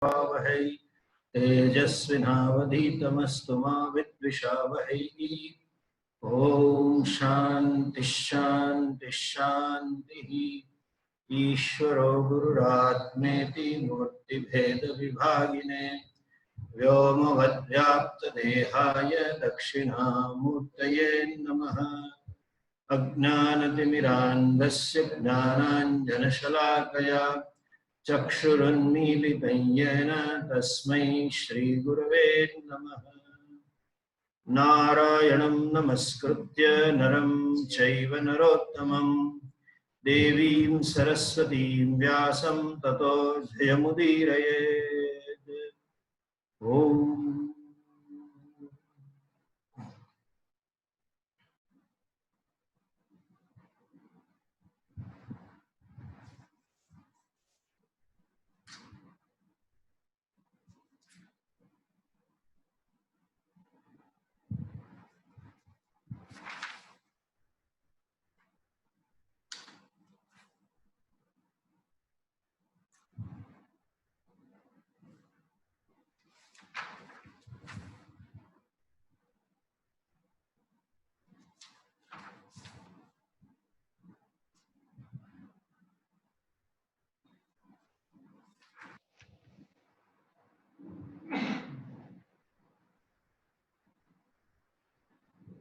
वहै तेजस्विनावधीतमस्तु मा विद्विषावहै। ओम शांति शांति शांति। ईश्वरो गुरुरात्मेति मूर्तिभेद विभागिने व्योमवद्व्याप्तदेहाय दक्षिणामूर्तये नमः। अज्ञानतिमिरान्धस्य ज्ञानाञ्जनशलाकया चक्षुरुन्मीलितं येन तस्मै श्रीगुरवे नमः। नारायणं नमस्कृत्य नरं चैव नरोत्तमं देवीं सरस्वतीं व्यासं ततो जयमुदीरयेत्। ओम।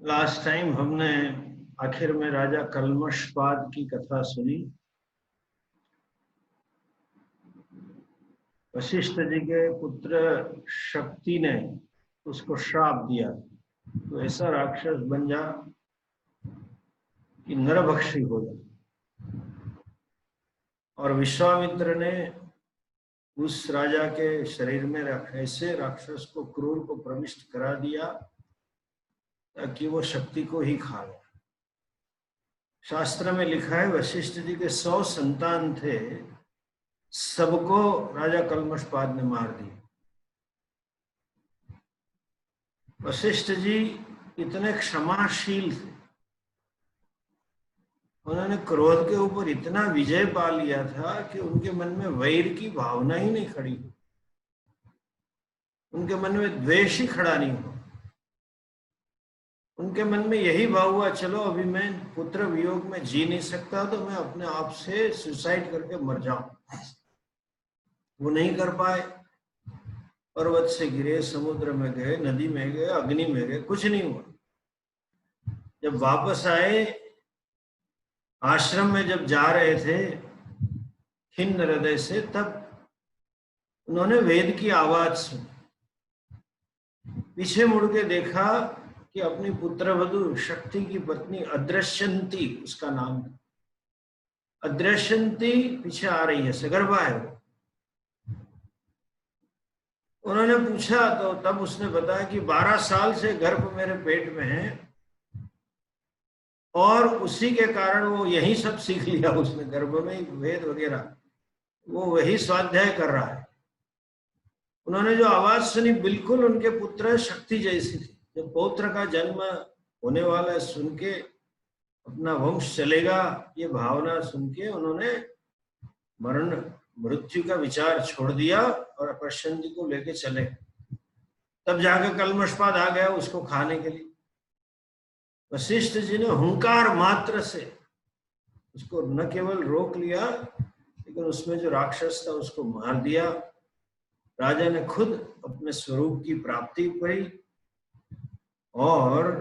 लास्ट टाइम हमने आखिर में राजा कल्मषपाद की कथा सुनी। वशिष्ठ जी के पुत्र शक्ति ने उसको श्राप दिया तो ऐसा राक्षस बन जा कि नरभक्षी हो जाए। और विश्वामित्र ने उस राजा के शरीर में ऐसे राक्षस को क्रूर को प्रविष्ट करा दिया ताकि वो शक्ति को ही खा ले। शास्त्र में लिखा है वशिष्ठ जी के 100 संतान थे, सबको राजा कल्मषपाद ने मार दिया। वशिष्ठ जी इतने क्षमाशील थे, उन्होंने क्रोध के ऊपर इतना विजय पा लिया था कि उनके मन में वैर की भावना ही नहीं खड़ी, उनके मन में द्वेष ही खड़ा नहीं हुआ। उनके मन में यही भाव हुआ, चलो अभी मैं पुत्र वियोग में जी नहीं सकता तो मैं अपने आप से सुसाइड करके मर जाऊं। वो नहीं कर पाए। पर्वत से गिरे, समुद्र में गए, नदी में गए, अग्नि में गए, कुछ नहीं हुआ। जब वापस आए, आश्रम में जब जा रहे थे खिन्न हृदय से, तब उन्होंने वेद की आवाज सुनी। पीछे मुड़ के देखा कि अपनी पुत्रवधू शक्ति की पत्नी अदृश्यंती, उसका नाम था, अदृश्यंती पीछे आ रही है, सगर्भा है वो। उन्होंने पूछा तो तब उसने बताया कि 12 साल से गर्भ मेरे पेट में है और उसी के कारण वो यही सब सीख लिया उसने, गर्भ में वेद वगैरह वो वही स्वाध्याय कर रहा है। उन्होंने जो आवाज सुनी बिल्कुल उनके पुत्र शक्ति जैसी थी। जब पौत्र का जन्म होने वाला है सुन के, अपना वंश चलेगा ये भावना सुन के, उन्होंने मरण मृत्यु का विचार छोड़ दिया और प्रशांति को लेके चले। तब जाकर कल्मषपाद आ गया उसको खाने के लिए। वशिष्ठ जी ने हुंकार मात्र से उसको न केवल रोक लिया, लेकिन उसमें जो राक्षस था उसको मार दिया। राजा ने खुद अपने स्वरूप की प्राप्ति करी और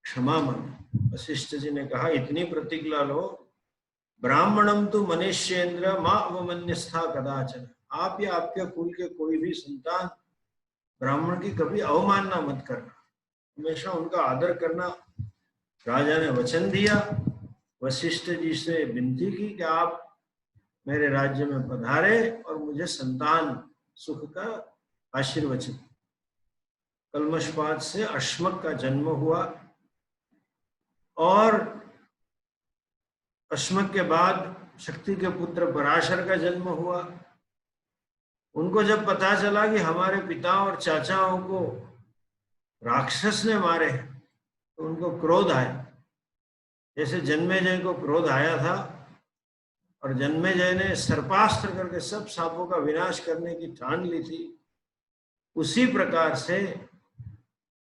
क्षमा मांगी। वशिष्ठ जी ने कहा, इतनी प्रतिज्ञा लो, ब्राह्मणम तो मनुष्येंद्र मां अवमन्यस्था कदाचन। आप या आपके कुल के कोई भी संतान ब्राह्मण की कभी अवमानना मत करना, हमेशा उनका आदर करना। राजा ने वचन दिया, वशिष्ठ जी से विनती की कि आप मेरे राज्य में पधारे और मुझे संतान सुख का आशीर्वचन। कल्मषपाद से अश्मक का जन्म हुआ और अश्मक के बाद शक्ति के पुत्र पराशर का जन्म हुआ। उनको जब पता चला कि हमारे पिता और चाचाओं को राक्षस ने मारे तो उनको क्रोध आया, जैसे जन्मेजय को क्रोध आया था। और जन्मेजय ने सर्पास्त्र करके सब सांपों का विनाश करने की ठान ली थी, उसी प्रकार से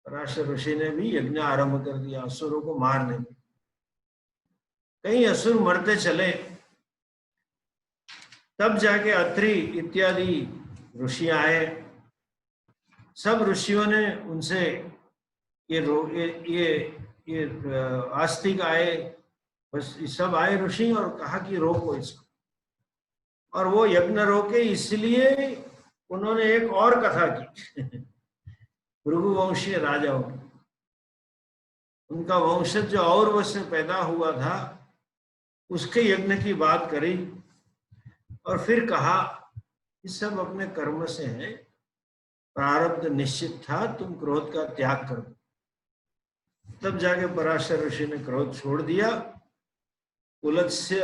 पराशर ऋषि ने भी यज्ञ आरंभ कर दिया असुरों को मारने में। कई असुर मरते चले, तब जाके अत्रि इत्यादि ऋषि आए। सब ऋषियों ने उनसे ये आस्तिक आए, बस सब आए ऋषि और कहा कि रोको इसको, और वो यज्ञ रोके। इसलिए उन्होंने एक और कथा की भृगुवंशीय राजाओं की, उनका वंशज जो और वर्ष से पैदा हुआ था उसके यज्ञ की बात करी, और फिर कहा कि सब अपने कर्म से है, प्रारब्ध निश्चित था, तुम क्रोध का त्याग कर दो। तब जाके पराशर ऋषि ने क्रोध छोड़ दिया। उलस्य,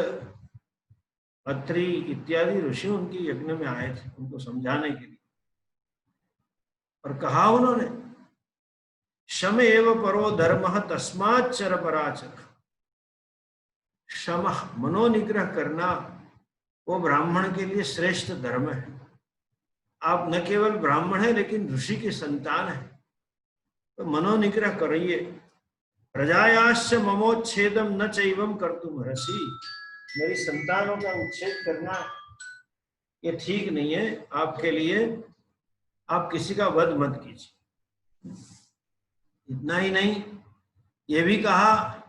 अत्रि इत्यादि ऋषि उनके यज्ञ में आए थे उनको समझाने के लिए, और कहा उन्होंने शम एव परो धर्म तस्मात् चर पराचर। शम, मनोनिग्रह करना, वो ब्राह्मण के लिए श्रेष्ठ धर्म है। आप न केवल ब्राह्मण है लेकिन ऋषि की संतान है, तो मनोनिग्रह करिए। प्रजायाश्च ममोच्छेदम न चैवम कर्तुम अर्हसि। मेरी संतानों का उच्छेद करना ये ठीक नहीं है आपके लिए, आप किसी का वध मत कीजिए। इतना ही नहीं, ये भी कहा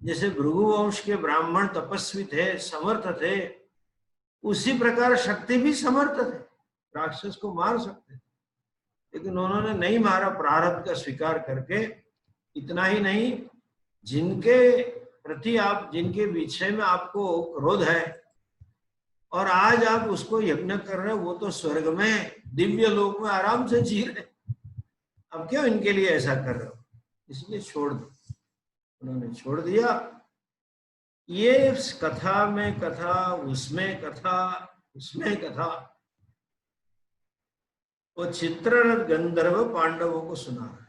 जैसे भृगुवंश के ब्राह्मण तपस्वी थे, समर्थ थे, उसी प्रकार शक्ति भी समर्थ थे, राक्षस को मार सकते थे, लेकिन उन्होंने नहीं मारा प्रारब्ध का स्वीकार करके। इतना ही नहीं, जिनके प्रति आप, जिनके विषय में आपको क्रोध है और आज आप उसको यज्ञ कर रहे हो, वो तो स्वर्ग में दिव्य लोक में आराम से जी रहे, अब क्यों इनके लिए ऐसा कर रहे हो? इसलिए छोड़ दो। उन्होंने छोड़ दिया। ये कथा में कथा, उसमें कथा, उसमें कथा, वो चित्ररथ गंधर्व पांडवों को सुना रहा है।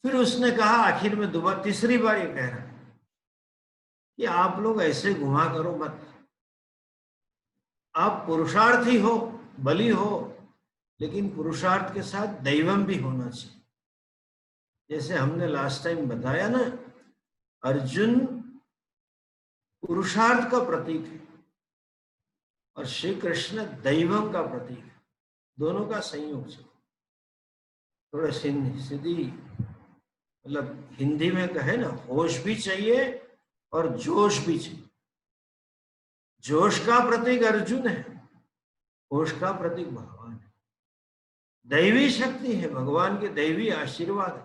फिर उसने कहा, आखिर में दोबारा तीसरी बार ये कह रहा है कि आप लोग ऐसे घुमा करो मत, आप पुरुषार्थी हो, बली हो, लेकिन पुरुषार्थ के साथ दैवम भी होना चाहिए। जैसे हमने लास्ट टाइम बताया ना, अर्जुन पुरुषार्थ का प्रतीक है और श्री कृष्ण दैवम का प्रतीक है, दोनों का संयोग से। थोड़ा सीधी मतलब हिंदी में कहे ना, होश भी चाहिए और जोश भी चाहिए। जोश का प्रतीक अर्जुन है, होश का प्रतीक भगवान है। दैवी शक्ति है, भगवान के दैवी आशीर्वाद है।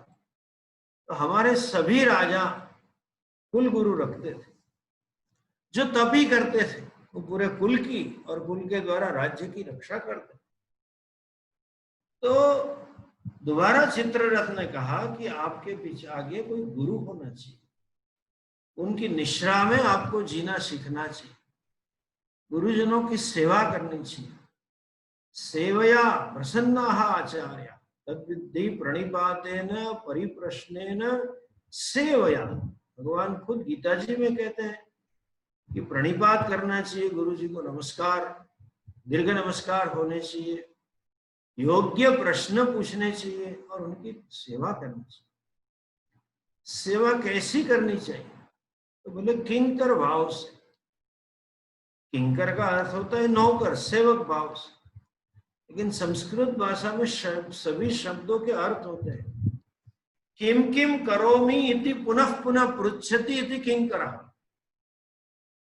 तो हमारे सभी राजा कुल गुरु रखते थे, जो तप ही करते थे, वो पूरे कुल की और कुल के द्वारा राज्य की रक्षा करते। तो दोबारा चित्ररथ ने कहा कि आपके पीछे आगे कोई गुरु होना चाहिए, उनकी निश्रा में आपको जीना सीखना चाहिए, गुरुजनों की सेवा करनी चाहिए। सेवया प्रसन्ना आचार्य तद्विद्धि प्रणिपातेन परिप्रश्नेन सेवया। भगवान खुद गीता जी में कहते हैं कि प्रणिपात करना चाहिए, गुरु जी को नमस्कार, दीर्घ नमस्कार होने चाहिए, योग्य प्रश्न पूछने चाहिए और उनकी सेवा करनी चाहिए। सेवा कैसी करनी चाहिए? तो बोले किंकर भाव से। किंकर का अर्थ होता है नौकर, सेवक भाव से, लेकिन संस्कृत भाषा में सभी शब्दों के अर्थ होते हैं। किम किम करोमि इति पुनः पुनः पृच्छति इति किंकरः।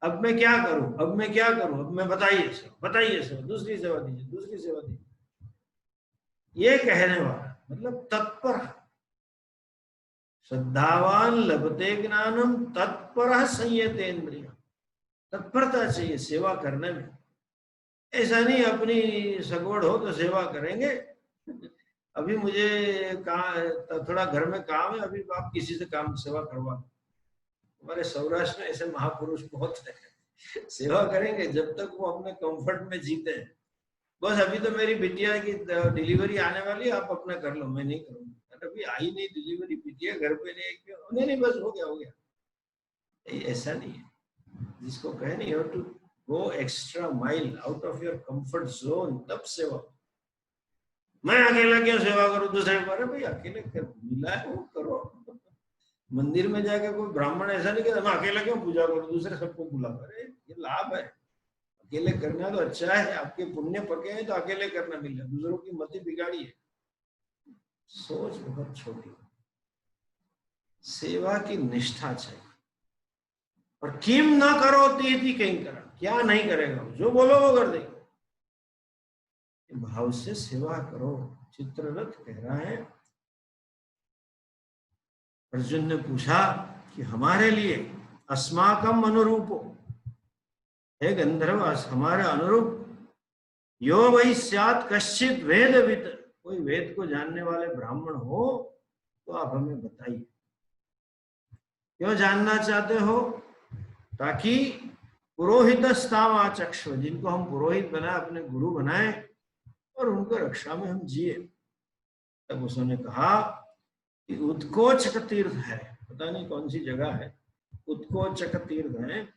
अब मैं क्या करूं, अब मैं क्या करूं, अब मैं बताइए सर, बताइए सर, दूसरी सेवा दीजिए, दूसरी सेवा दीजिए, ये कहने वाला मतलब तत्पर। श्रद्धावान लभते ज्ञानम तत्पर संयतेन्द्रिय। तत्परता चाहिए सेवा करने में। ऐसा नहीं अपनी सगवड़ हो तो सेवा करेंगे, अभी मुझे थोड़ा घर में काम है, अभी आप किसी से काम सेवा करवा। हमारे सौराष्ट्र में ऐसे महापुरुष बहुत है, सेवा करेंगे जब तक वो अपने कंफर्ट में जीते हैं। बस अभी तो मेरी बिटिया की डिलीवरी आने वाली है, आप अपना कर लो, मैं नहीं करूंगा। अभी आई नहीं डिलीवरी, बिटिया घर पे नहीं, नहीं बस हो गया, हो गया। ऐसा नहीं है। जिसको कहे नहीं, you to go extra mile out of your comfort zone, तब सेवा। मैं अकेला क्यों सेवा करूं दूसरे को? अरे भाई अकेले कर, मिला है वो करो। मंदिर में जाकर कोई ब्राह्मण ऐसा नहीं कहता मैं अकेला क्यों पूजा करूं, दूसरे सबको बुला। अरे ये लाभ है, अकेले करना तो अच्छा है, आपके पुण्य पके हैं तो अकेले करना मिले, दूसरों की मति बिगाड़ी है। सोच बहुत छोटी। सेवा की निष्ठा चाहिए। और किम ना करो तीति कहीं करा, क्या नहीं करेगा, जो बोलो वो कर देगा। भाव से सेवा करो। चित्ररथ कह रहा है, अर्जुन ने पूछा कि हमारे लिए अस्माकम अनुरूपो, हे गंधर्व हमारे अनुरूप, यो वही स्यात् कश्चित वेदविद, कोई वेद को जानने वाले ब्राह्मण हो तो आप हमें बताइए। क्यों जानना चाहते हो? ताकि पुरोहितस्ताम आचक्ष्व, जिनको हम पुरोहित बनाए, अपने गुरु बनाए और उनको रक्षा में हम जिए। तब उसने कहा कि उत्कोचक तीर्थ है, पता नहीं कौन सी जगह है, उत्कोचक तीर्थ है,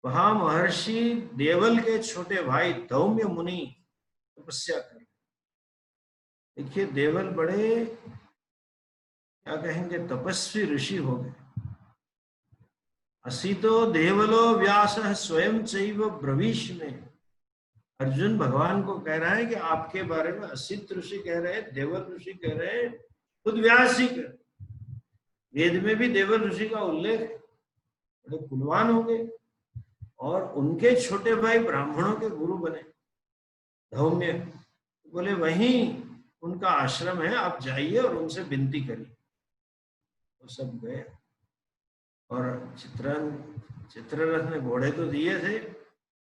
वहां महर्षि देवल के छोटे भाई धौम्य मुनि तपस्या कर। देखिए देवल बड़े क्या कहेंगे, तपस्वी ऋषि हो गए। असितो देवलो व्यास स्वयं चैव ब्रवीश में, अर्जुन भगवान को कह रहा है कि आपके बारे में असित ऋषि कह रहे, देवल ऋषि कह रहे, खुद व्यास जी कर। वेद में भी देवल ऋषि का उल्लेख है, बड़े कुलवान हो गए। और उनके छोटे भाई ब्राह्मणों के गुरु बने धौम्य। बोले वहीं उनका आश्रम है, आप जाइए और उनसे विनती करिए। वो सब गए। और चित्ररथ ने घोड़े तो दिए थे।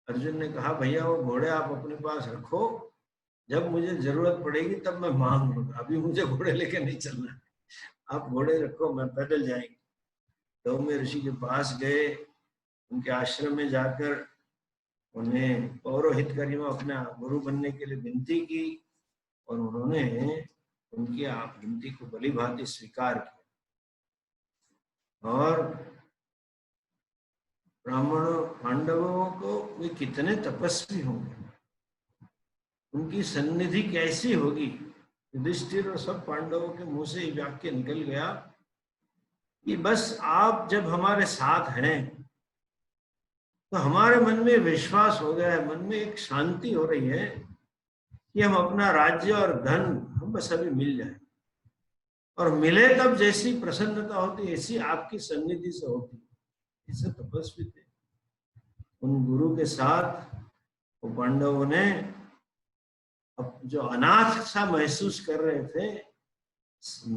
अर्जुन ने कहा भैया वो घोड़े आप अपने पास रखो, जब मुझे जरूरत पड़ेगी तब मैं मांग लूंगा, अभी मुझे घोड़े लेके नहीं चलना है, आप घोड़े रखो, मैं पैदल जाएंगे। धौम्य ऋषि के पास गए, उनके आश्रम में जाकर उन्हें पौरोहित करी में अपना गुरु बनने के लिए विनती की, और उन्होंने उनकी विनती को भली भांति स्वीकार किया। और ब्राह्मणों पांडवों को वे कितने तपस्वी होंगे, उनकी सन्निधि कैसी होगी। युधिष्ठिर और सब पांडवों के मुंह से वाक्य निकल गया कि बस आप जब हमारे साथ हैं तो हमारे मन में विश्वास हो गया है, मन में एक शांति हो रही है कि हम अपना राज्य और धन हम बस अभी मिल जाए, और मिले तब जैसी प्रसन्नता होती ऐसी आपकी सन्निधि से होती। ऐसे तपस्वी थे। उन गुरु के साथ वो पांडवों ने अब जो अनाथ सा महसूस कर रहे थे,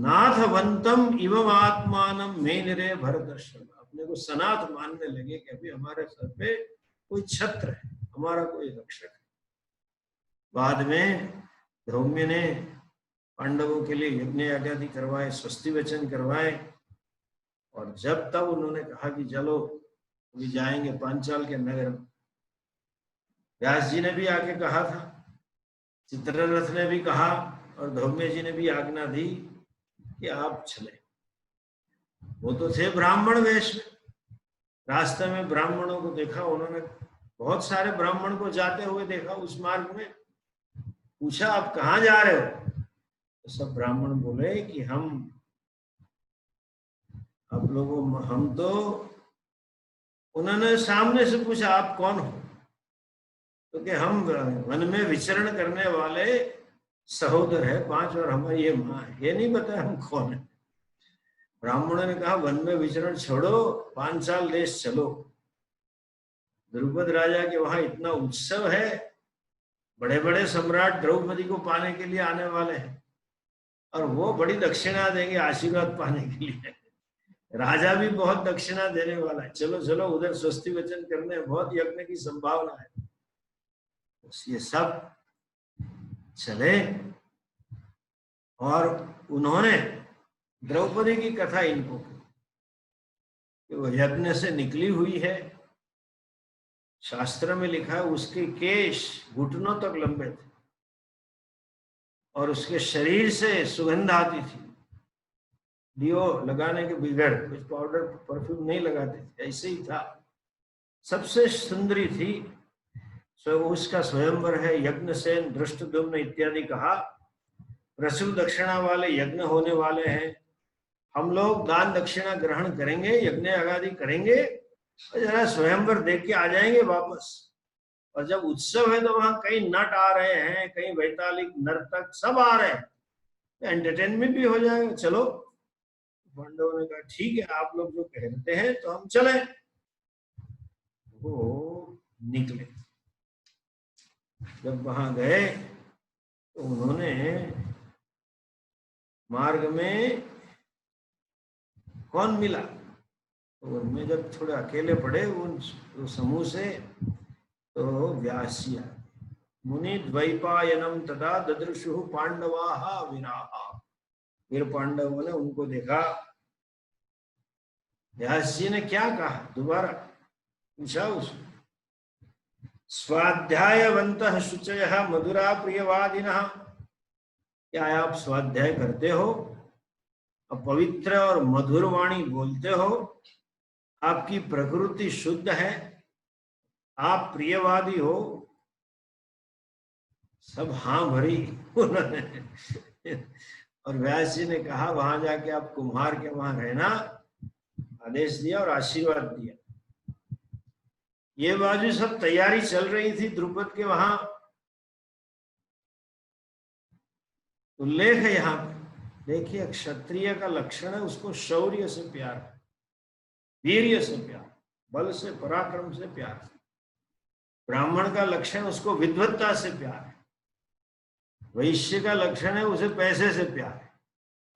नाथवंतम इवम आत्मानम मेनिरे भरतर्षभ, अपने को सनाथ मानने लगे कि अभी हमारे सर पे कोई छत्र है, हमारा कोई रक्षक है। बाद में धौम्य ने पांडवों के लिए यज्ञ आदि करवाए, स्वस्ति वचन करवाए, और जब तब उन्होंने कहा कि चलो अभी जाएंगे पांचाल के नगर में। व्यास जी ने भी आके कहा था, चित्ररथ ने भी कहा, और धौम्य जी ने भी आज्ञा दी कि आप चले। वो तो थे ब्राह्मण वेश में, रास्ते में ब्राह्मणों को देखा उन्होंने, बहुत सारे ब्राह्मण को जाते हुए देखा उस मार्ग में। पूछा आप कहाँ जा रहे हो? तो सब ब्राह्मण बोले कि हम आप लोगों, हम तो, उन्होंने सामने से पूछा आप कौन हो? तो कि हम वन में विचरण करने वाले सहोदर है 5, और हमारी ये माँ है। ये नहीं बताया हम कौन है। ब्राह्मणों ने कहा वन में विचरण छोड़ो, 5 साल देश चलो। द्रुपद राजा के वहां इतना उत्सव है, बड़े बड़े सम्राट द्रौपदी को पाने के लिए आने वाले हैं, और वो बड़ी दक्षिणा देंगे आशीर्वाद पाने के लिए। राजा भी बहुत दक्षिणा देने वाला है, चलो चलो उधर स्वस्ति वचन करने, बहुत यज्ञ की संभावना है। ये सब चले, और उन्होंने द्रौपदी की कथा इनको कि वो यज्ञ से निकली हुई है। शास्त्र में लिखा है उसके केश घुटनों तक लंबे थे, और उसके शरीर से सुगंध आती थी। दियो लगाने के बिगड़, कुछ पाउडर परफ्यूम नहीं लगाते थे, ऐसे ही था। सबसे सुंदरी थी, उसका स्वयंवर है। यज्ञसेन, धृष्टद्युम्न इत्यादि कहा। प्रसूल दक्षिणा वाले यज्ञ होने वाले हैं, हम लोग दान दक्षिणा ग्रहण करेंगे, यज्ञ आदि करेंगे और जरा स्वयंवर देख के आ जाएंगे वापस। और जब उत्सव है तो वहां कई नट आ रहे हैं, कई वैतालिक नर्तक सब आ रहे हैं, एंटरटेनमेंट भी हो जाएगा। चलो, पांडवों ने कहा ठीक है, आप लोग जो कहते हैं तो हम चले। वो निकले। जब वहां गए तो उन्होंने मार्ग में कौन मिला, तो उनमें जब थोड़े अकेले पड़े उन समूह से, तो व्यास जी आए। मुनि द्वैपायनम तथा ददृशु पांडवाः विराहा। वीर पांडवों ने उनको देखा। व्यास जी ने क्या कहा, दोबारा पूछा उसने। स्वाध्यायवन्तः शुचयः मधुरा प्रियवादिनः। क्या आप स्वाध्याय करते हो, पवित्र और मधुर वाणी बोलते हो, आपकी प्रकृति शुद्ध है, आप प्रियवादी हो? सब हाँ भरी उन्होंने। और व्यास जी ने कहा वहां जाके आप कुम्हार के वहां रहना, आदेश दिया और आशीर्वाद दिया। ये बाजू सब तैयारी चल रही थी द्रुपद के वहां। उल्लेख है यहाँ पे, देखिए क्षत्रिय का लक्षण है उसको शौर्य से प्यार है, वीर्य से प्यार, बल से पराक्रम से प्यार। ब्राह्मण का लक्षण उसको विद्वत्ता से प्यार है, वैश्य का लक्षण है उसे पैसे से प्यार है।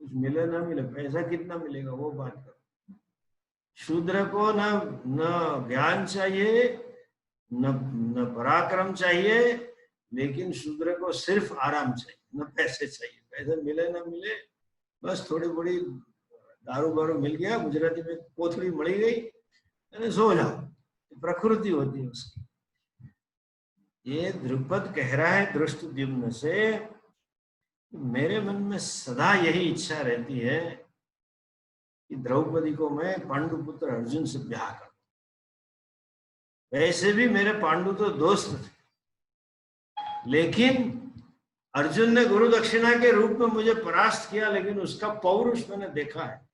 कुछ मिले ना मिले, पैसा कितना मिलेगा वो बात करो। शूद्र को न ज्ञान चाहिए, न पराक्रम चाहिए, लेकिन शूद्र को सिर्फ आराम चाहिए, न पैसे चाहिए। पैसे मिले ना मिले, बस थोड़ी बड़ी दारू बारू मिल गया, गुजराती में कोथड़ी मड़ी गई, सो जाओ, प्रकृति होती है उसकी। ये द्रुपद कह रहा है धृष्टद्युम्न से, मेरे मन में सदा यही इच्छा रहती है कि द्रौपदी को मैं पांडुपुत्र अर्जुन से ब्याह करूं। वैसे भी मेरे पांडु तो दोस्त थे, लेकिन अर्जुन ने गुरु दक्षिणा के रूप में मुझे परास्त किया, लेकिन उसका पौरुष मैंने देखा है।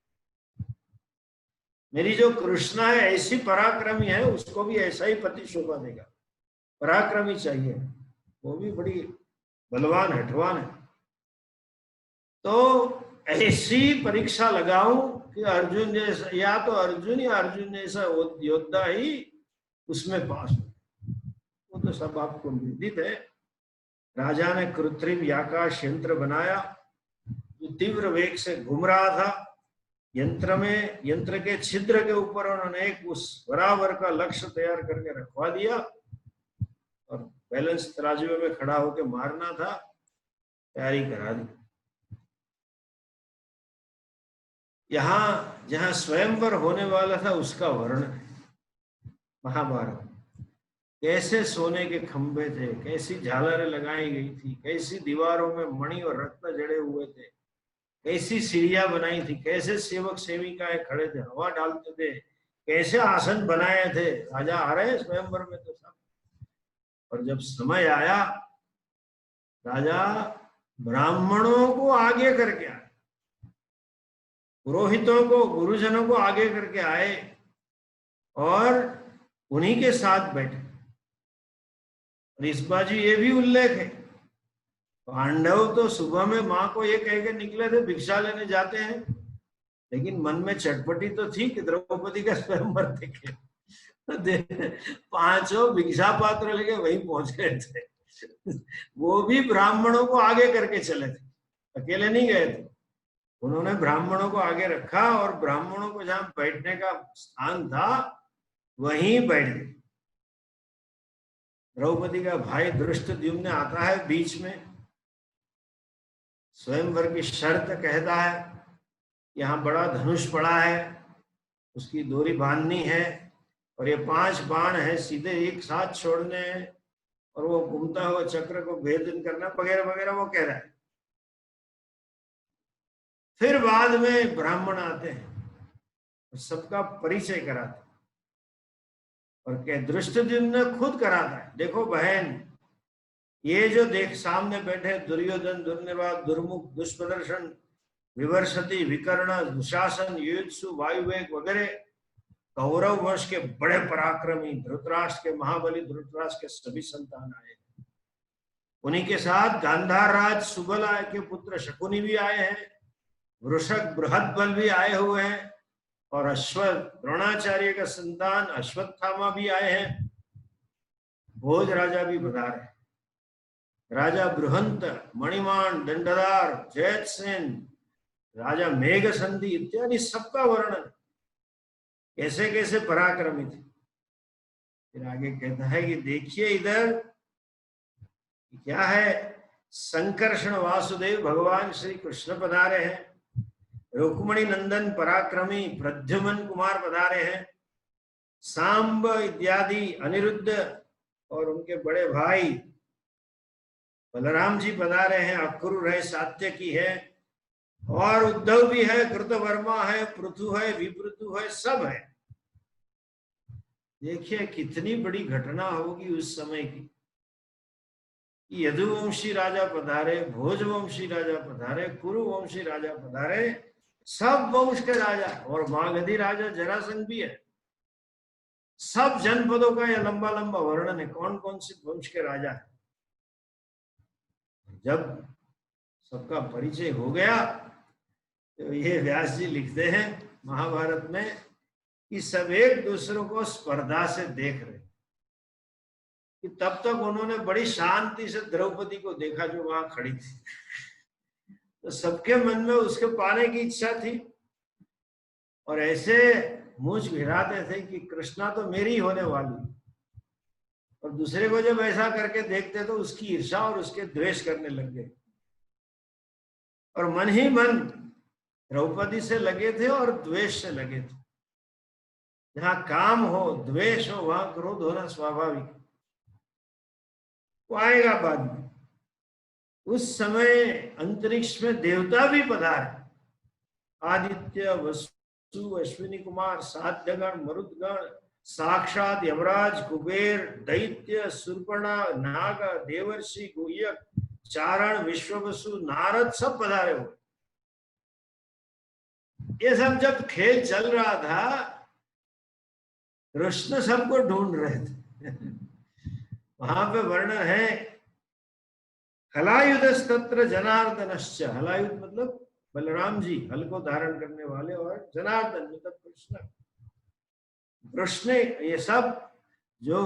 मेरी जो कृष्णा है ऐसी पराक्रमी है, उसको भी ऐसा ही पति शोभा देगा। पराक्रमी चाहिए, वो भी बड़ी बलवान हठवान है। तो ऐसी परीक्षा लगाऊं कि अर्जुन जैसा, या तो अर्जुन या अर्जुन जैसा योद्धा ही उसमें पास हो। वो तो सब आपको विदित है। राजा ने कृत्रिम आकाश यंत्र बनाया जो तीव्र वेग से घूम रहा था। यंत्र के छिद्र के ऊपर उन्होंने एक उस बराबर का लक्ष्य तैयार करके रखवा दिया और बैलेंस तराजू में खड़ा होकर मारना था, तैयारी करा दी। यहाँ जहां स्वयंवर होने वाला था उसका वर्णन महाभारत। कैसे सोने के खंभे थे, कैसी झालरें लगाई गई थी, कैसी दीवारों में मणि और रत्न जड़े हुए थे, कैसी सीढ़ियां बनाई थी, कैसे सेवक सेविकाएं खड़े थे, हवा डालते थे, कैसे आसन बनाए थे। राजा आ रहे स्वयंवर में तो सब। और जब समय आया, राजा ब्राह्मणों को आगे करके आए, पुरोहितों को, गुरुजनों को आगे करके आए और उन्हीं के साथ बैठे। और इस बाजू ये भी उल्लेख है, पांडव तो सुबह में मां को ये कह के निकले थे भिक्षा लेने जाते हैं, लेकिन मन में चटपटी तो थी कि द्रौपदी का स्वयंवर देखे। पांचों भिक्षा पात्र लेके वहीं पहुंच गए थे। वो भी ब्राह्मणों को आगे करके चले थे, अकेले नहीं गए थे। उन्होंने ब्राह्मणों को आगे रखा और ब्राह्मणों को जहां बैठने का स्थान था वहीं बैठ गए। द्रौपदी का भाई धृष्टद्युम्न आता है बीच में, स्वयंवर की शर्त कहता है, यहाँ बड़ा धनुष पड़ा है, उसकी डोरी बांधनी है और ये 5 बाण है सीधे एक साथ छोड़ने हैं और वो घूमता हुआ चक्र को भेदन करना वगैरह वगैरह वो कह रहा है। फिर बाद में ब्राह्मण आते हैं, सबका परिचय कराते, और क्या धृष्टद्युम्न खुद कराता है, देखो बहन, ये जो देख सामने बैठे दुर्योधन, दुर्निर्वाण, दुर्मुख, दुष्प्रदर्शन, विवर्षति, विकर्ण, दुशासन, युयुत्सु, वायुवेग वगैरह कौरव वंश के बड़े पराक्रमी धृतराष्ट्र के महाबली धृतराष्ट्र के सभी संतान आए। उन्हीं के साथ गांधार राज सुबला के पुत्र शकुनी भी आए हैं, वृषक बृहदबल भी आए हुए हैं, और अश्वत्थ द्रोणाचार्य का संतान अश्वत्थामा भी आए हैं। भोज राजा भी पधारे, राजा बृहंत, मणिमान, दंडधार, जयसेन, राजा मेघसंधि इत्यादि सबका वर्णन, कैसे कैसे पराक्रमी थे। फिर आगे कहता है कि देखिए इधर क्या है, संकर्षण वासुदेव भगवान श्री कृष्ण पधारे हैं, रुक्मणी नंदन पराक्रमी प्रद्युमन कुमार पधारे हैं, सांब इत्यादि अनिरुद्ध और उनके बड़े भाई बलराम जी पधारे हैं, अक्रूर है, सात्यकी है, और उद्धव भी है, कृतवर्मा है, पृथु है, विपृथु है, सब है। देखिए कितनी बड़ी घटना होगी उस समय की। यदुवंशी राजा पधारे, भोजवंशी राजा पधारे, कुरुवंशी राजा पधारे, सब वंश के राजा, और मागधी राजा जरासंध भी है। सब जनपदों का यह लंबा लंबा वर्णन है, कौन कौन से वंश के राजा है। जब सबका परिचय हो गया तो ये व्यास जी लिखते हैं महाभारत में कि सब एक दूसरों को स्पर्धा से देख रहे, कि तब तक उन्होंने बड़ी शांति से द्रौपदी को देखा जो वहां खड़ी थी, तो सबके मन में उसके पाने की इच्छा थी, और ऐसे मूंछ गिराते थे कि कृष्णा तो मेरी होने वाली, और दूसरे को जब ऐसा करके देखते तो उसकी ईर्ष्या और उसके द्वेष करने लग गए, और मन ही मन द्रौपदी से लगे थे और द्वेष से लगे थे। जहां काम हो, द्वेष हो, वहां क्रोध होना स्वाभाविक, वो आएगा बाद में। उस समय अंतरिक्ष में देवता भी पधारे, आदित्य, वसु, अश्विनी कुमार, साध्यगण, मरुदगण, साक्षात यमराज, कुबेर, दैत्य, सुर्पणा, नाग, देवर्षि, गुह्यक, चारण, विश्ववसु, नारद, सब पधारे हुए। ये सब जब खेल चल रहा था, कृष्ण सबको ढूंढ रहे थे। वहां पे वर्णन है, हलायुधस्तत्र जनार्दनश्च, हलायुध मतलब बलराम जी, हल को धारण करने वाले, और जनार्दन मतलब कृष्ण। कृष्ण ये सब जो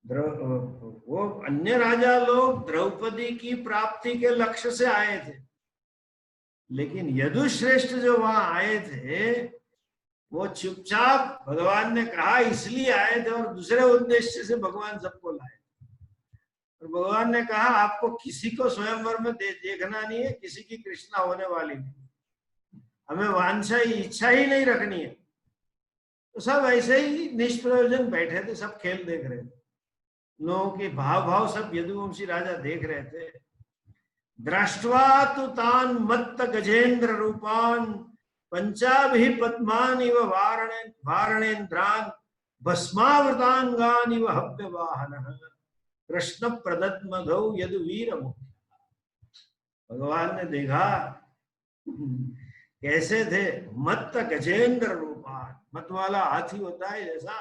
वो अन्य राजा लोग द्रौपदी की प्राप्ति के लक्ष्य से आए थे, लेकिन यदुश्रेष्ठ जो वहां आए थे वो चुपचाप, भगवान ने कहा इसलिए आए थे, और दूसरे उद्देश्य से भगवान सबको लाए। और भगवान ने कहा आपको किसी को स्वयंवर में देखना नहीं है, किसी की कृष्णा होने वाली नहीं, हमें वांछा इच्छा ही नहीं रखनी है। तो सब ऐसे ही निष्प्रयोजन बैठे थे, सब खेल देख रहे थे, लोगों के भाव भाव सब यदुवंशी राजा देख रहे थे। दृष्ट्वा तु तान मत्त गजेंद्र रूपान पंचाभि पद्मान इव वारणेन्द्रान भस्मावृतांगान इव हव्य वाहनः कृष्ण प्रदत्मघौ यदुवीर मुख्य। भगवान ने देखा कैसे थे, मत्त गजेंद्र रूपान, मत वाला हाथी होता है जैसा,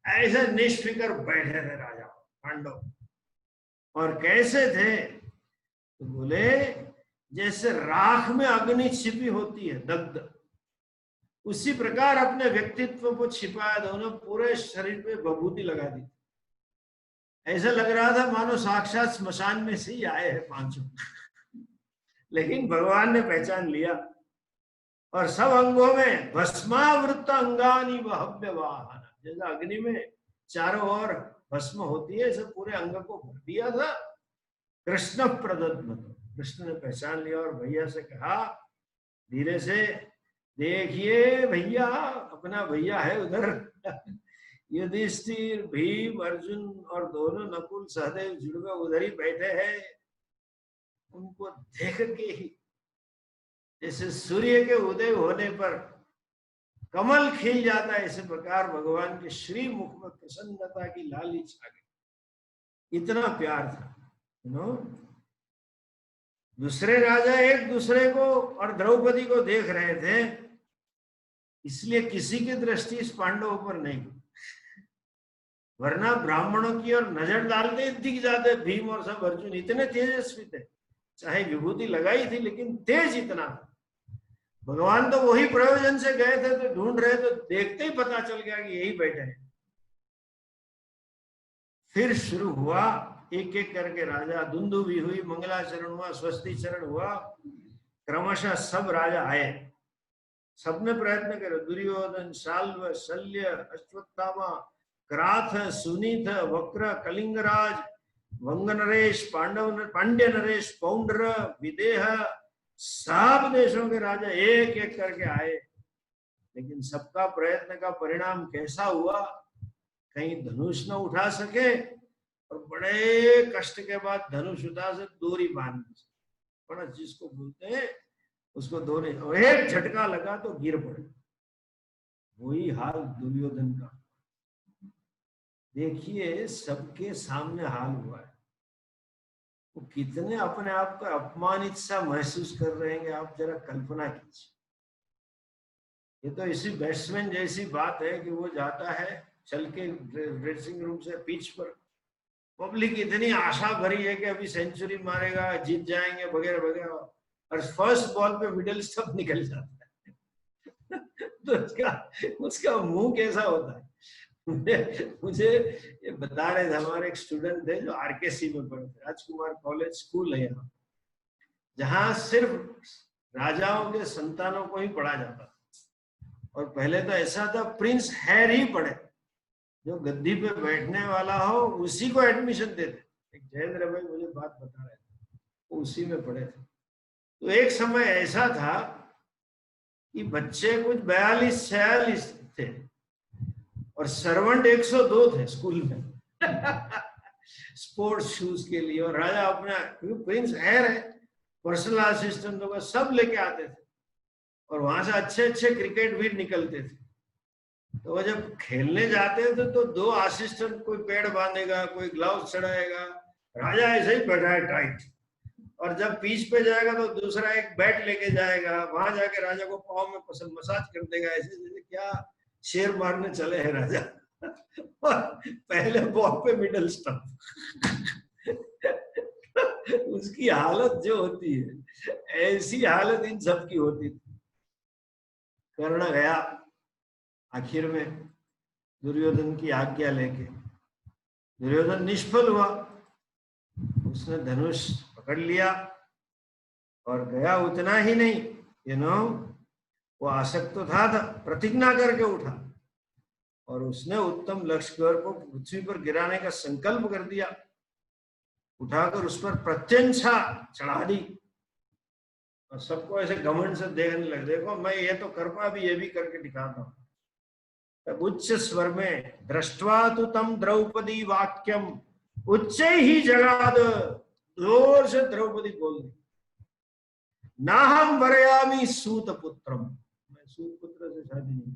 ऐसे निष्फिकर बैठे थे राजा पांडव। और कैसे थे तो बोले जैसे राख में अग्नि छिपी होती है दग्ध, उसी प्रकार अपने व्यक्तित्व को छिपाया, दोनों पूरे शरीर पे विभूति लगा दी। ऐसा लग रहा था मानो साक्षात स्मशान में से ही आए हैं पांचों। लेकिन भगवान ने पहचान लिया, और सब अंगों में भस्मावृत अंगानी वहव्य वाहन, जैसा अग्नि में चारों ओर भस्म होती है, सब पूरे अंग को भर दिया था। कृष्ण प्रदत्म, कृष्ण ने पहचान लिया और भैया से कहा धीरे से, देखिए भैया, अपना भैया है उधर, युधिष्ठिर, भीम, अर्जुन और दोनों नकुल सहदेव जुड़वे उधर ही बैठे हैं। उनको देख के ही जैसे सूर्य के उदय होने पर कमल खिल जाता है। इसी प्रकार भगवान के श्री मुख में प्रसन्नता की लाली छा गई, इतना प्यार था। दूसरे राजा एक दूसरे को और द्रौपदी को देख रहे थे, इसलिए किसी की दृष्टि इस पांडवों पर नहीं, वरना ब्राह्मणों की और नजर डालते दिख जाते भीम और सब अर्जुन, इतने तेजस्वी थे, चाहे विभूति लगाई थी लेकिन तेज इतना था। भगवान तो वही प्रयोजन से गए थे, तो ढूंढ रहे, तो देखते ही पता चल गया कि यही बैठे हैं। फिर शुरू हुआ एक एक करके राजा, दुंदुभी हुई, मंगलाचरण हुआ, स्वस्तिचरण हुआ, क्रमशः सब राजा आए। सबने प्रयत्न करे, दुर्योधन, शाल्व, शल्य, अश्वत्थामा, क्राथ, सुनीत, वक्र, कलिंगराज, वंग नरेश, पांड्य नरेश, पौंड्र, विदेह, सब देशों के राजा एक एक करके आए। लेकिन सबका प्रयत्न का परिणाम कैसा हुआ, कहीं धनुष न उठा सके, और बड़े कष्ट के बाद धनुष उठा से डोरी बांध, जिसको बोलते हैं, उसको दोने, और एक झटका लगा तो गिर पड़े। वही हाल दुर्योधन का। देखिए सबके सामने हाल हुआ है, वो कितने अपने आप को अपमानित सा महसूस कर रहे हैं, आप जरा कल्पना कीजिए। ये तो इसी बैट्समैन जैसी बात है कि वो जाता है चल के ड्रेसिंग रूम से पिच पर, पब्लिक इतनी आशा भरी है कि अभी सेंचुरी मारेगा, जीत जाएंगे वगैरह वगैरह, और फर्स्ट बॉल पे मिडिल स्टंप निकल जाता है तो उसका मुंह कैसा होता है। मुझे ये बता रहे थे, हमारे एक स्टूडेंट थे जो आरकेसी में पढ़े थे, राजकुमार कॉलेज स्कूल है यहाँ, जहाँ सिर्फ राजाओं के संतानों को ही पढ़ा जाता था। और पहले तो ऐसा था, प्रिंस हेयर ही पढ़े, जो गद्दी पे बैठने वाला हो उसी को एडमिशन देते। एक जयेंद्र भाई मुझे बात बता रहे थे, वो उसी में पढ़े थे। तो एक समय ऐसा था कि बच्चे कुछ 42-46 थे और सर्वेंट 102 थे स्कूल में स्पोर्ट्स शूज के लिए। और राजा अपना, प्रिंस हेयर है, पर्सनल असिस्टेंटों का सब लेके आते थे, और वहां से अच्छे अच्छे क्रिकेटवीर निकलते थे। तो वो जब खेलने जाते थे तो 2 असिस्टेंट, कोई पैड बांधेगा, कोई ग्लव्स चढ़ाएगा, राजा ऐसे ही बैठा है टाइट, और जब पिच पे जाएगा तो दूसरा एक बैट लेके जाएगा, वहां जाके राजा को पाँव में मसाज कर देगा, ऐसे जैसे क्या शेर मारने चले हैं राजा और पहले बॉल पे मिडल स्टंप उसकी हालत जो होती है, ऐसी हालत इन सब की होती थी। कर्ण गया आखिर में दुर्योधन की आज्ञा लेके, दुर्योधन निष्फल हुआ, उसने धनुष पकड़ लिया और गया। उतना ही नहीं, वो आसक्त तो था, प्रतिज्ञा करके उठा, और उसने उत्तम लक्ष्य को पृथ्वी पर गिराने का संकल्प कर दिया। उठाकर उस पर प्रत्यंछा चढ़ा दी, और सबको ऐसे घमंड से देखने लगे, देखो मैं ये तो कर पा, भी ये भी करके दिखाता हूँ। तब उच्च स्वर में, दृष्ट्वा तु तम द्रौपदी वाक्यम, उच्च ही जगाद, जोर से द्रौपदी बोल दी, ना हम वरयामी सूत पुत्रम, मैं सूत पुत्र से शादी नहीं।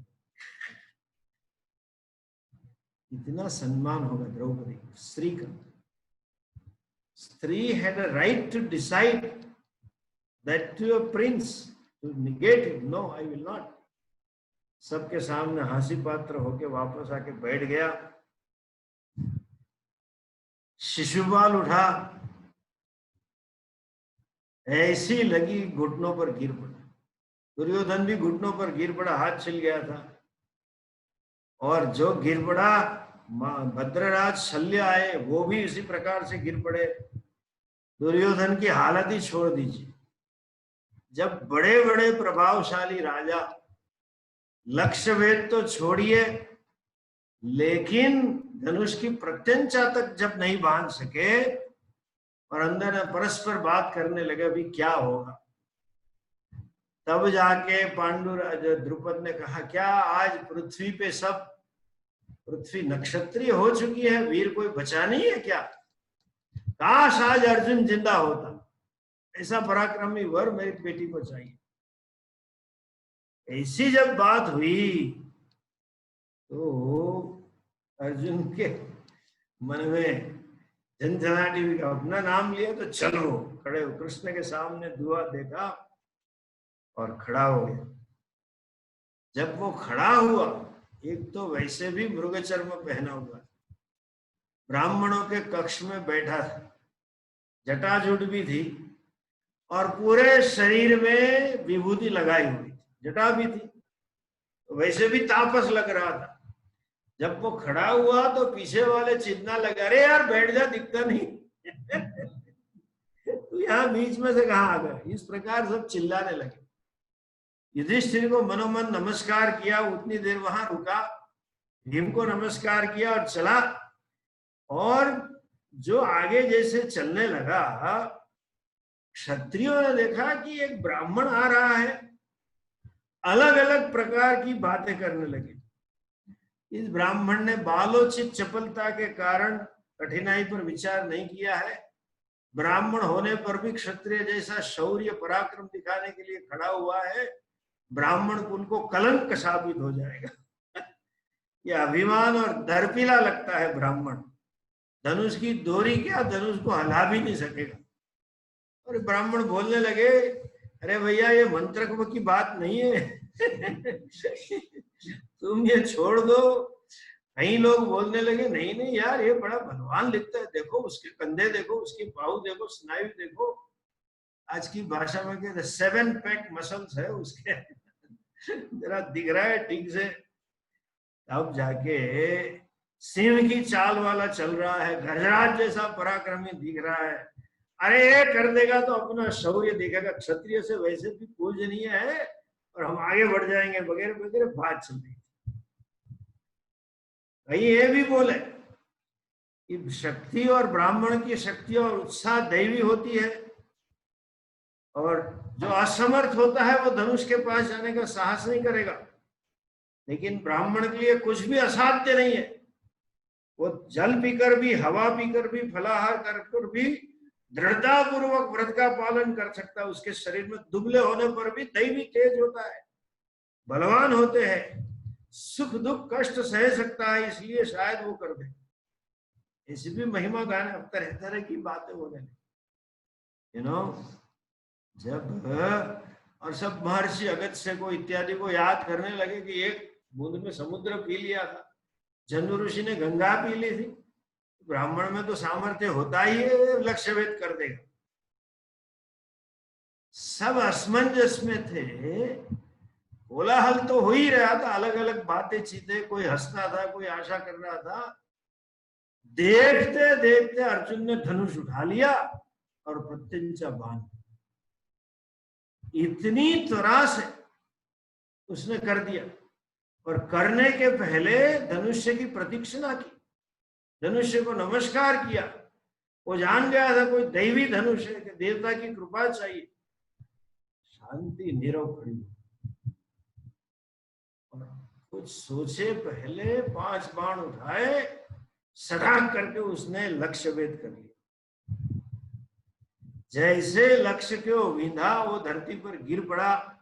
इतना सम्मान होगा द्रौपदी स्त्री का। स्त्री had a right to decide that to a prince to negate it. No, I will not. सबके सामने हास्य पात्र होके वापस आके बैठ गया। शिशुपाल उठा, ऐसी लगी घुटनों पर गिर पड़ा। दुर्योधन भी घुटनों पर गिर पड़ा, हाथ छिल गया था। और जो गिर पड़ा, भद्रराज शल्य आए, वो भी इसी प्रकार से गिर पड़े। दुर्योधन की हालत ही छोड़ दीजिए। जब बड़े बड़े प्रभावशाली राजा लक्ष्य भेद तो छोड़िए, लेकिन धनुष की प्रत्यंचा तक जब नहीं बांध सके और अंदर परस्पर बात करने लगे अभी क्या होगा, तब जाके पांडुराज द्रुपद ने कहा, क्या आज पृथ्वी पे सब, पृथ्वी नक्षत्रीय हो चुकी है, वीर कोई बचा नहीं है क्या? काश आज अर्जुन जिंदा होता, ऐसा पराक्रमी वर मेरी बेटी को चाहिए। ऐसी जब बात हुई तो अर्जुन के मन में झंझनाटी हुई, अपना नाम लिया तो चलो खड़े हो, कृष्ण के सामने दुआ देखा और खड़ा हो गया। जब वो खड़ा हुआ, एक तो वैसे भी मृगचर्म पहना हुआ, ब्राह्मणों के कक्ष में बैठा था, जटाजूट भी थी और पूरे शरीर में विभूति लगाई हुई थी, जटा भी थी, तो वैसे भी तापस लग रहा था। जब वो खड़ा हुआ तो पीछे वाले चिल्ला लगा, अरे यार बैठ जा, दिखता नहीं तो यहाँ बीच में से कहाँ आ गया। इस प्रकार सब चिल्लाने लगे। युधिष्ठिर को मनोमन नमस्कार किया, उतनी देर वहां रुका, भीम को नमस्कार किया और चला। और जो आगे जैसे चलने लगा, क्षत्रियों ने देखा कि एक ब्राह्मण आ रहा है, अलग अलग प्रकार की बातें करने लगे। इस ब्राह्मण ने बालोचित चपलता के कारण कठिनाई पर विचार नहीं किया है, ब्राह्मण होने पर भी क्षत्रिय जैसा शौर्य पराक्रम दिखाने के लिए खड़ा हुआ है, ब्राह्मण कुल को कलंक साबित हो जाएगा ये अभिमान और दर्पिला लगता है ब्राह्मण, धनुष की डोरी क्या, धनुष को हिला भी नहीं सकेगा। और ब्राह्मण बोलने लगे, अरे भैया ये मंत्र की बात नहीं है तुम ये छोड़ दो। कई लोग बोलने लगे, नहीं नहीं यार ये बड़ा बलवान लिखता है, देखो उसके कंधे देखो, उसकी बाहु देखो, स्नायु देखो, आज की भाषा में कहते 7 पैक मसल्स है उसके जरा दिख रहा है ठीक से। अब जाके सिंह की चाल वाला चल रहा है, गजराज जैसा पराक्रमी दिख रहा है, अरे ये कर देगा तो अपना शौर्य दिखेगा, क्षत्रिय से वैसे भी पूजनीय है और हम आगे बढ़ जाएंगे वगैरह वगैरह बात चल रही। कहीं ये भी बोले कि शक्ति और ब्राह्मण की शक्ति और उत्साह दैवी होती है, और जो असमर्थ होता है वो धनुष के पास जाने का साहस नहीं करेगा। लेकिन ब्राह्मण के लिए कुछ भी असाध्य नहीं है, वो जल पीकर भी, हवा पीकर भी, फलाहार कर भी दृढ़ता पूर्वक व्रत का पालन कर सकता है। उसके शरीर में दुबले होने पर भी दैवी तेज होता है, बलवान होते हैं, सुख दुख कष्ट सह सकता है, इसलिए शायद वो कर दे। ऐसी भी महिमा गाने, अब तरह तरह की बातें होने लगी, जब और सब महर्षि अगस्त्य को इत्यादि को याद करने लगे कि एक बूंद में समुद्र पी लिया था, जन्म ऋषि ने गंगा पी ली थी, ब्राह्मण में तो सामर्थ्य होता ही है, लक्ष्य भेद कर देगा। सब असमंजस में थे, कोलाहल तो हो ही रहा था, अलग अलग बातें चीजें, कोई हंसता था, कोई आशा कर रहा था। देखते देखते अर्जुन ने धनुष उठा लिया और प्रत्यंचा बाण, इतनी त्वरा से उसने कर दिया। और करने के पहले धनुष्य की प्रतीक्षणा की, धनुष्य को नमस्कार किया। वो जान गया था कोई दैवी धनुष है, कि देवता की कृपा चाहिए। शांति नीरव खड़ी, और कुछ सोचे पहले 5 बाण उठाए, सटाक करके उसने लक्ष्य भेद कर लिया। जैसे लक्ष्य को विंधा, वो धरती पर गिर पड़ा।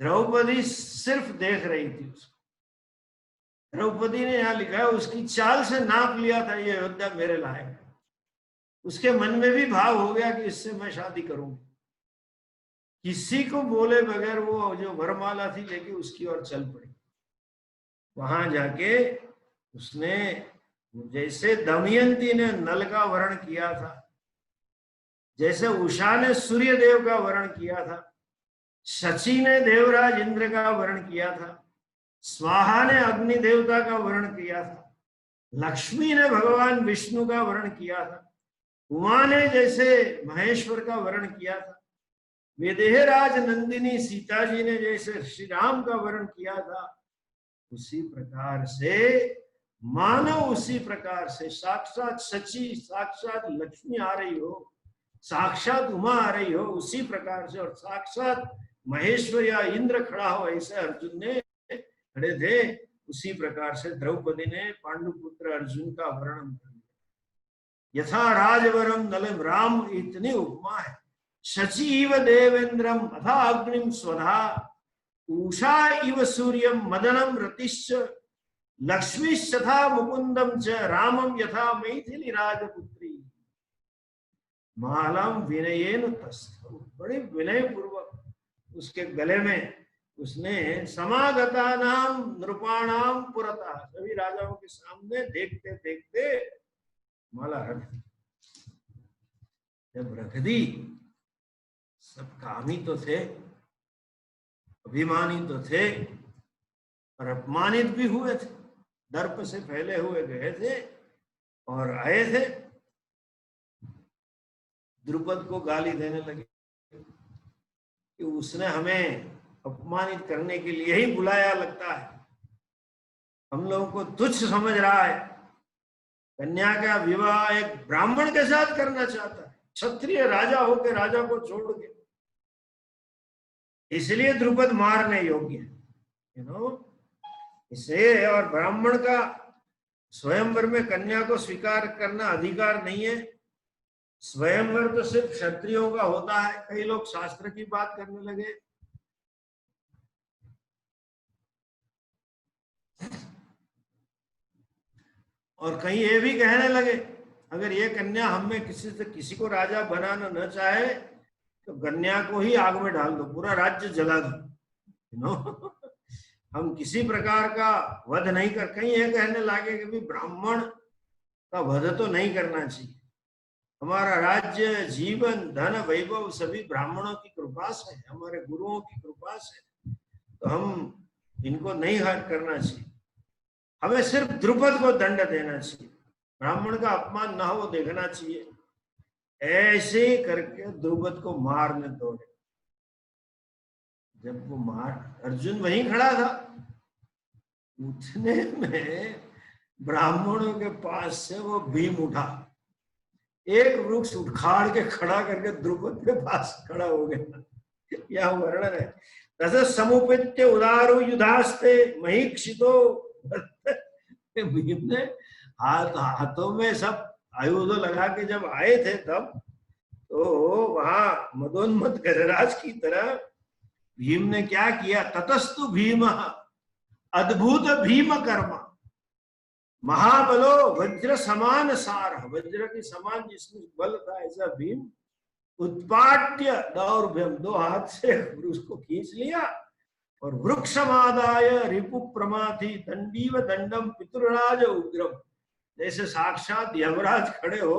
द्रौपदी सिर्फ देख रही थी उसको। द्रौपदी ने यहाँ लिखा है, उसकी चाल से नाप लिया था ये अयोध्या मेरे लायक है। उसके मन में भी भाव हो गया कि इससे मैं शादी करूंगी। किसी को बोले बगैर वो जो वरमाला थी लेके उसकी ओर चल पड़ी। वहां जाके उसने, जैसे दमयंती ने नल का वर्ण किया था, जैसे उषा ने सूर्य देव का वर्ण किया था, शची ने देवराज इंद्र का वर्ण किया था, स्वाहा ने अग्नि देवता का वर्ण किया था, लक्ष्मी ने भगवान विष्णु का वर्ण किया था, उमा ने जैसे महेश्वर का वर्ण किया था, विदेहराज नंदिनी सीता जी ने जैसे श्री राम का वर्ण किया था, उसी प्रकार से मानो, उसी प्रकार से साक्षात शची, साक्षात लक्ष्मी आ रही हो, साक्षात उमा आ रही हो, उसी प्रकार से, और साक्षात महेश्वर या इंद्र खड़ा हो, ऐसे अर्जुन ने खड़े थे। उसी प्रकार से द्रौपदी ने पांडुपुत्र अर्जुन का वर्णन कर दिया। यथा राजवरम नलम राम, इतनी उपमा है। शचीव देवेंद्रम अथा अग्निम स्वधा, उषा इव सूर्यम मदनम रतिश्च लक्ष्मीश्चथा मुकुंदम च रामम यथा मैथिली राजपुत्री मालम विनयेन तस्थौ। बड़े विनय पूर्वक उसके गले में उसने समागतानाम नृपाणाम पुरता, सभी राजाओं के सामने देखते देखते माला रख दी। जब रख दी, सब कामी तो थे, अभिमानी तो थे और अपमानित भी हुए थे, दर्प से फैले हुए गए थे और आए थे, द्रुपद को गाली देने लगे कि उसने हमें अपमानित करने के लिए ही बुलाया, लगता है हम लोगों को तुच्छ समझ रहा है, कन्या का विवाह एक ब्राह्मण के साथ करना चाहता है, क्षत्रिय राजा होकर राजा को छोड़ के, इसलिए द्रुपद मारने योग्य है। इसे और ब्राह्मण का स्वयंवर में कन्या को स्वीकार करना अधिकार नहीं है। स्वयंवर तो सिर्फ क्षत्रियों का होता है। कई लोग शास्त्र की बात करने लगे। और कहीं ये भी कहने लगे अगर ये कन्या हम में किसी को राजा बनाना न चाहे तो कन्या को ही आग में डाल दो, पूरा राज्य जला दो। हम किसी प्रकार का वध नहीं कर, कहीं ये कहने लगे कि भी ब्राह्मण का वध तो नहीं करना चाहिए, हमारा राज्य जीवन धन वैभव सभी ब्राह्मणों की कृपा से है, हमारे गुरुओं की कृपा से, तो हम इनको नहीं हट करना चाहिए, हमें सिर्फ द्रुपद को दंड देना चाहिए, ब्राह्मण का अपमान ना हो देखना चाहिए। ऐसे करके द्रुपद को मारने दौड़े। जब वो अर्जुन वहीं खड़ा था, उतने में ब्राह्मणों के पास से वो भीम उठा, एक वृक्ष उखाड़ के खड़ा करके द्रुपद के पास खड़ा हो गया। यह वर्णन है। तस समुपित्य उदारो युधास्ते महीक्षितो। भीम ने हाथों में सब आयुध लगा के जब आए थे तब तो वहां मदोन्मत्त गजराज की तरह भीम ने क्या किया, ततस्तु भीम अद्भुत भीम कर्म महाबलो वज्र समान सार, वज्र के समान जिसमें बल था ऐसा भीम उत्पाट्य दौर्भ्यम, दो हाथ से उसको खींच लिया और वृक्षमादाय रिपु प्रमाथि दंडीव दंडम पितुराज उग्रम, जैसे साक्षात यमराज खड़े हो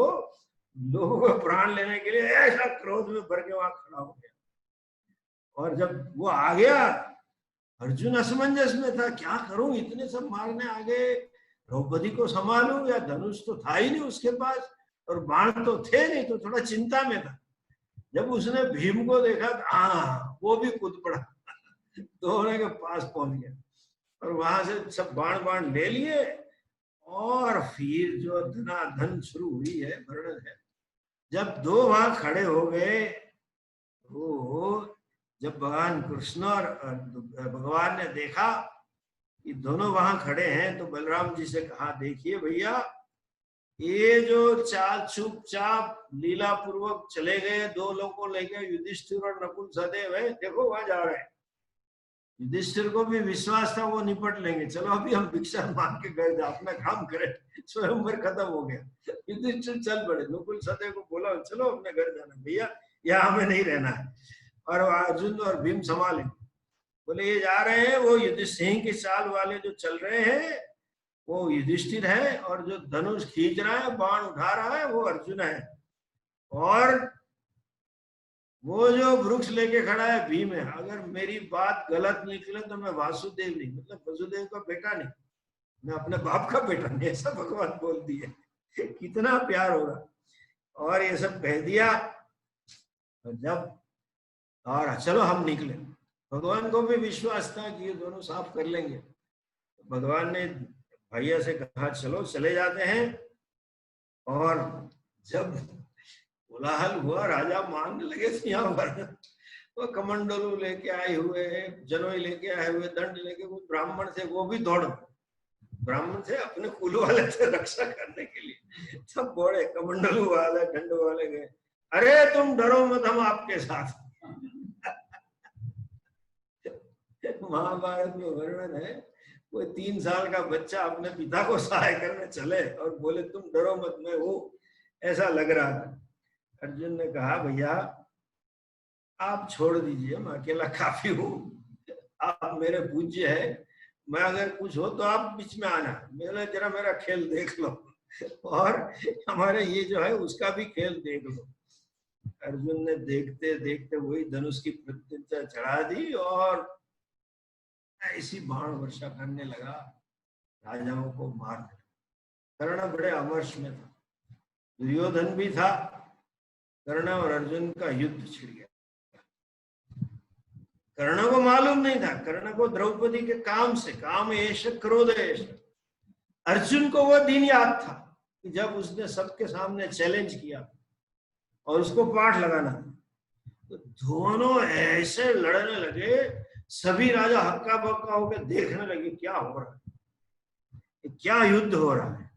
लोगों को प्राण लेने के लिए, ऐसा क्रोध में भर के वहां खड़ा हो गया। और जब वो आ गया, अर्जुन असमंजस में था, क्या करूं, इतने सब मारने आ गए, द्रौपदी को संभालूं या धनुष तो था ही नहीं उसके पास और बाण तो थे नहीं, तो थोड़ा चिंता में था। जब उसने भीम को देखा वो भी कूद पड़ा, दोनों के पास पहुंच गया और वहां से सब बाण ले लिए और फिर जो धनाधन शुरू हुई है वर्णन है। जब दो वहां खड़े हो गए तो जब भगवान कृष्ण और भगवान ने देखा कि दोनों वहां खड़े हैं तो बलराम जी से कहा, देखिए भैया ये जो चाल चुपचाप लीला पूर्वक चले गए दो लोगों को लेकर, युधिष्ठिर और नकुल सहदेव है, देखो वहां जा रहे हैं। युधिष्ठिर को भी विश्वास था वो निपट लेंगे, चलो अभी हम भिक्षा मांग के घर जा, अपना काम करें, स्वयंवर खत्म हो गया। युधिष्ठिर चल पड़े, नकुल सहदेव को बोला चलो अपने घर जाना, भैया यहाँ हमें नहीं रहना है, और अर्जुन और भीम संभाले। बोले ये जा रहे हैं, वो युधिष्ठिर की चाल वाले जो चल रहे हैं वो युधिष्ठिर है और जो धनुष खींच रहा है बाण उठा रहा है वो अर्जुन है, और वो जो वृक्ष लेके खड़ा है भीम है। अगर मेरी बात गलत निकले तो मैं वासुदेव नहीं, मतलब वसुदेव का बेटा नहीं, मैं अपने बाप का बेटा नहीं, ऐसा भगवान बोल दिए। कितना प्यार होगा। और ये सब कह दिया जब, और चलो हम निकले। भगवान को भी विश्वास था कि ये दोनों साफ कर लेंगे। भगवान ने भैया से कहा चलो चले जाते हैं। और जब कोलाहल हुआ, राजा मांगने लगे थे यहाँ पर, वो कमंडलू लेके आए हुए, जनोई लेके आए हुए, दंड लेके, वो ब्राह्मण थे वो भी दौड़, ब्राह्मण थे अपने कुल वाले थे रक्षा करने के लिए, सब दौड़े, कमंडलू वाले दंड वाले गए, अरे तुम डरो मत हम आपके साथ। महाभारत में वर्णन है, वो 3 साल का बच्चा अपने पिता को सहाय करने चले और बोले तुम डरो मत, मैं हूं, ऐसा लग रहा था। अर्जुन ने कहा भैया आप छोड़ दीजिए, मैं अकेला काफी हूँ, आप मेरे पूज्य है, मैं अगर कुछ हो तो आप बीच में आना, मेरा जरा मेरा खेल देख लो और हमारे ये जो है उसका भी खेल देख लो। अर्जुन ने देखते देखते वही धनुष की प्रत्यंचा चढ़ा दी और ऐसी बाण वर्षा करने लगा, राजाओं को मार। कर्ण बड़े अमर्ष में था, दुर्योधन भी था, कर्ण और अर्जुन का युद्ध छिड़ गया। कर्ण को मालूम नहीं था, कर्ण को द्रौपदी के काम से, काम एष क्रोध एष। अर्जुन को वो दिन याद था कि जब उसने सबके सामने चैलेंज किया और उसको पाठ लगाना, तो दोनों ऐसे लड़ने लगे, सभी राजा हक्का बक्का होकर देखने लगे क्या हो रहा है, क्या युद्ध हो रहा है।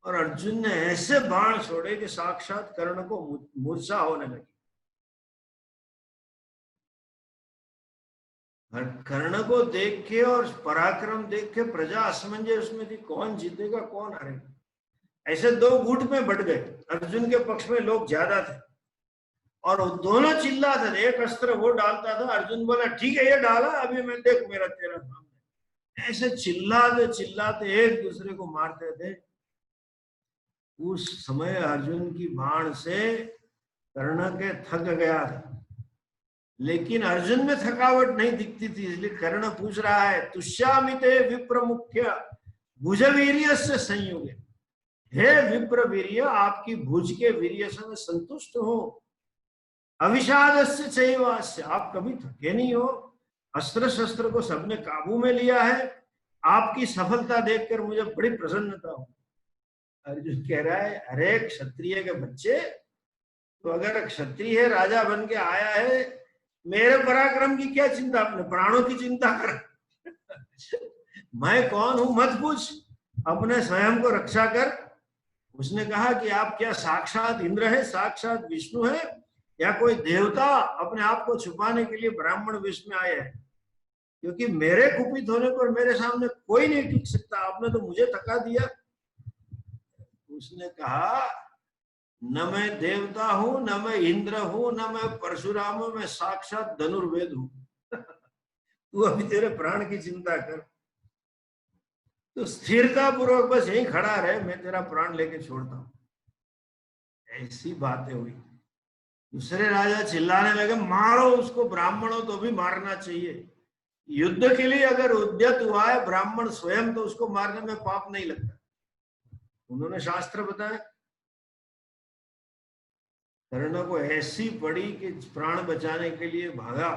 और अर्जुन ने ऐसे बाण छोड़े कि साक्षात कर्ण को मूर्छा होने लगी। कर्ण को देख के और पराक्रम देख के प्रजा असमंजस में थी, कौन जीतेगा कौन हारेगा। ऐसे दो गुट में बट गए, अर्जुन के पक्ष में लोग ज्यादा थे और दोनों चिल्लाते थे, एक अस्त्र वो डालता था, अर्जुन बोला ठीक है ये डाला, अभी मैं देख मेरा तेरा सामने। ऐसे चिल्लाते चिल्लाते एक दूसरे को मारते थे। उस समय अर्जुन की बाण से कर्ण के थक गया था, लेकिन अर्जुन में थकावट नहीं दिखती थी, इसलिए कर्ण पूछ रहा है तुष्यामिते विप्र मुख्य भुजवीर्य से संयुगे, हे विप्र वीर्य आपकी भुज के वीर्य से मैं संतुष्ट हूं, अविषादस्य चैवास्य आप कभी थके नहीं हो, अस्त्र शस्त्र को सबने काबू में लिया है, आपकी सफलता देखकर मुझे बड़ी प्रसन्नता हो। अर्जुन कह रहा है अरे क्षत्रिय के बच्चे, तो अगर क्षत्रिय राजा बन के आया है, मेरे पराक्रम की क्या चिंता, अपने प्राणों की चिंता कर मैं कौन हूं मत पूछ, अपने स्वयं को रक्षा कर। उसने कहा कि आप क्या साक्षात इंद्र है, साक्षात विष्णु है, या कोई देवता अपने आप को छुपाने के लिए ब्राह्मण वेश में आए हैं, क्योंकि मेरे कुपित होने पर मेरे सामने कोई नहीं टिक सकता, आपने तो मुझे थका दिया। उसने कहा न मैं देवता हूं, न मैं इंद्र हूं, न मैं परशुराम हूं, मैं साक्षात धनुर्वेद हूं तू अभी तेरे प्राण की चिंता कर, तो स्थिरता पूर्वक बस यहीं खड़ा रहे, मैं तेरा प्राण लेके छोड़ता हूं। ऐसी बातें हुई। दूसरे राजा चिल्लाने लगे मारो उसको, ब्राह्मण हो तो भी मारना चाहिए, युद्ध के लिए अगर उद्यत हुआ है ब्राह्मण स्वयं, तो उसको मारने में पाप नहीं लगता। उन्होंने शास्त्र बताया। कर्ण को ऐसी पड़ी कि प्राण बचाने के लिए भागा।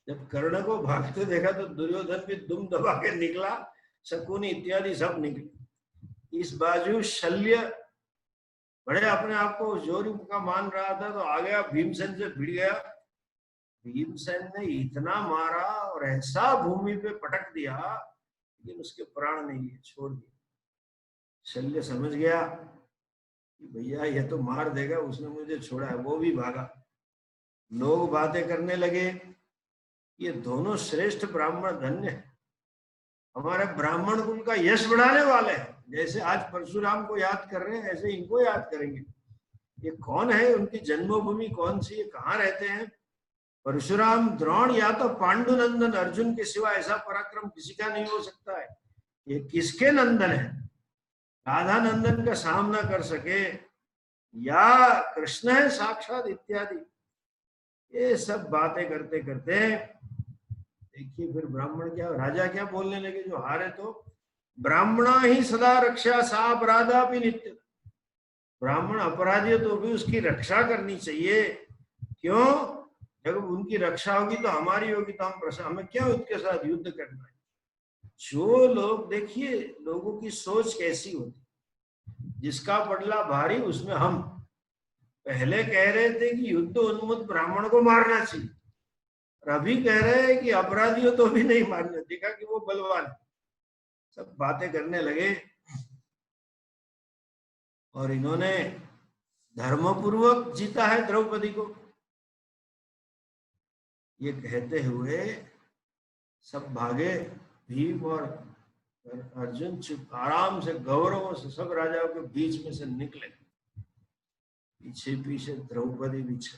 जब कर्ण को भागते देखा तो दुर्योधन भी दुम दबा के निकला, शकुनी इत्यादि सब निकले। इस बाजू शल्य बड़े अपने आप को जोरी का मान रहा था, तो आ गया भीमसेन से भिड़ गया। भीमसेन ने इतना मारा और ऐसा भूमि पे पटक दिया, लेकिन उसके प्राण नहीं लिए, छोड़ दिया। शल्य समझ गया कि भैया ये तो मार देगा, उसने मुझे छोड़ा है, वो भी भागा। लोग बातें करने लगे, ये दोनों श्रेष्ठ ब्राह्मण धन्य है, हमारे ब्राह्मण कुल का यश बढ़ाने वाले हैं, जैसे आज परशुराम को याद कर रहे हैं ऐसे इनको याद करेंगे। ये कौन है, उनकी जन्मभूमि कौन सी है, कहाँ रहते हैं? परशुराम द्रोण या तो पांडुनंदन अर्जुन के सिवा ऐसा पराक्रम किसी का नहीं हो सकता है। ये किसके नंदन है? राधा नंदन का सामना कर सके या कृष्ण है साक्षात इत्यादि। ये सब बातें करते करते देखिए फिर ब्राह्मण क्या, राजा क्या बोलने लगे जो हारे तो, ब्राह्मणा ही सदा रक्षा सा अपराधा भी नित्य। ब्राह्मण अपराधी हो तो भी उसकी रक्षा करनी चाहिए। क्यों? जब उनकी रक्षा होगी तो हमारी होगी, तो हमें क्या उसके साथ युद्ध करना है। जो लोग, देखिए लोगों की सोच कैसी होती, जिसका पडला भारी उसमें हम। पहले कह रहे थे कि युद्ध उन्मुक्त ब्राह्मण को मारना चाहिए, और अभी कह रहे हैं कि अपराधियों तो भी नहीं मारना, देखा कि वो बलवान। सब बातें करने लगे और इन्होंने धर्मपूर्वक जीता है द्रौपदी को। ये कहते हुए सब भागे, भीम और अर्जुन चुप आराम से गौरवों से सब राजाओं के बीच में से निकले, पीछे पीछे द्रौपदी भी चल।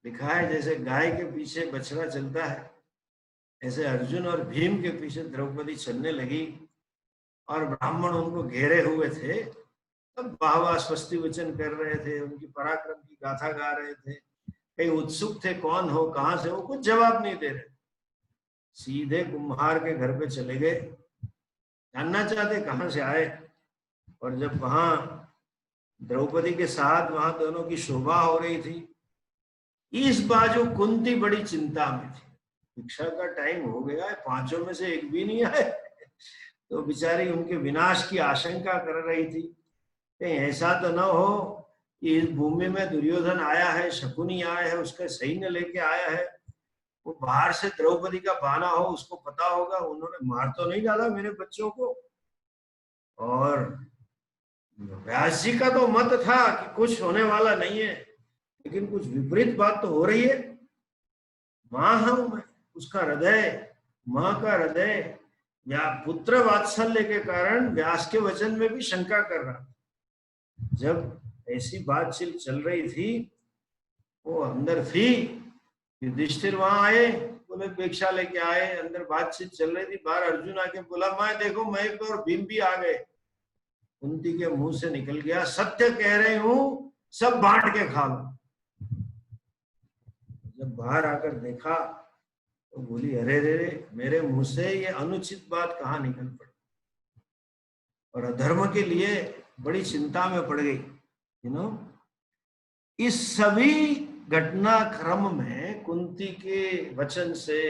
लिखा है जैसे गाय के पीछे बछड़ा चलता है, ऐसे अर्जुन और भीम के पीछे द्रौपदी चलने लगी और ब्राह्मण उनको घेरे हुए थे। तब वाहवाह स्वस्ति वचन कर रहे थे, उनकी पराक्रम की गाथा गा रहे थे, कई उत्सुक थे कौन हो कहां से हो, कुछ जवाब नहीं दे रहे। सीधे कुम्हार के घर पे चले गए, जानना चाहते कहां से आए। और जब वहां द्रौपदी के साथ वहां दोनों की शोभा हो रही थी, इस बाजू कुंती बड़ी चिंता में थी, भिक्षा का टाइम हो गया है, पांचों में से एक भी नहीं आए। तो बेचारी उनके विनाश की आशंका कर रही थी, कहीं ऐसा तो न हो कि इस भूमि में दुर्योधन आया है, शकुनी आया है, उसका सैन्य लेके आया है, वो बाहर से द्रौपदी का बहाना हो, उसको पता होगा उन्होंने मार तो नहीं डाला मेरे बच्चों को। और व्यास जी का तो मत था कि कुछ होने वाला नहीं है, लेकिन कुछ विपरीत बात तो हो रही है। मां हूं मैं, उसका हृदय, मां का हृदय या पुत्र वात्सल्य के कारण व्यास के वचन में भी शंका कर रहा। जब ऐसी बातचीत चल रही थी, वो अंदर थी, युधिष्ठिर वहां आए, बोले भिक्षा लेके आए, अंदर बातचीत चल रही थी, बाहर अर्जुन आके बोला मैं देखो मैं और भीम भी आ गए। कुंती के मुंह से निकल गया, सत्य कह रही हूं, सब बांट के खा लो। जब बाहर आकर देखा तो बोली अरे रे, मेरे मुंह से ये अनुचित बात कहाँ निकल पड़ी, और अधर्म के लिए बड़ी चिंता में पड़ गई। इस सभी घटनाक्रम में कुंती के वचन से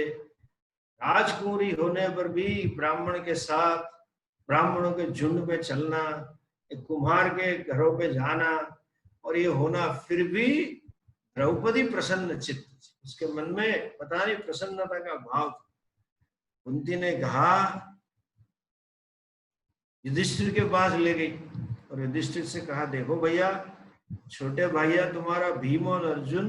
राजकुमारी होने पर भी ब्राह्मण के साथ, ब्राह्मणों के झुंड में चलना, एक कुम्हार के घरों पे जाना और ये होना, फिर भी द्रौपदी प्रसन्न चित्त, उसके मन में पता नहीं प्रसन्नता का भाव। कुंती ने कहा, युधिष्ठिर के पास ले गई और युधिष्ठिर से कहा देखो भैया, छोटे भैया तुम्हारा भीम और अर्जुन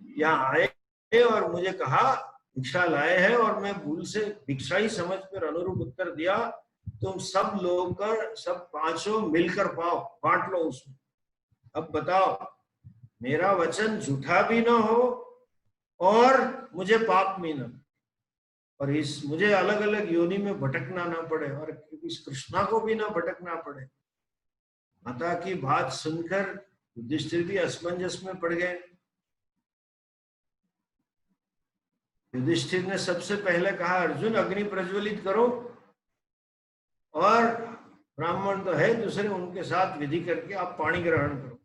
यहाँ आए और मुझे कहा भिक्षा लाए हैं, और मैं भूल से भिक्षा ही समझ कर अनुरूप उत्तर दिया, तुम सब लोग कर सब पांचों मिलकर पाओ, बांट लो उसमें। अब बताओ, मेरा वचन झूठा भी ना हो और मुझे पाप भी ना, और इस मुझे अलग अलग योनि में भटकना ना पड़े, और इस कृष्णा को भी ना भटकना पड़े। माता की बात सुनकर युधिष्ठिर भी असमंजस में पड़ गए। युधिष्ठिर ने सबसे पहले कहा अर्जुन अग्नि प्रज्वलित करो, और ब्राह्मण तो है दूसरे, उनके साथ विधि करके आप पानी ग्रहण करो।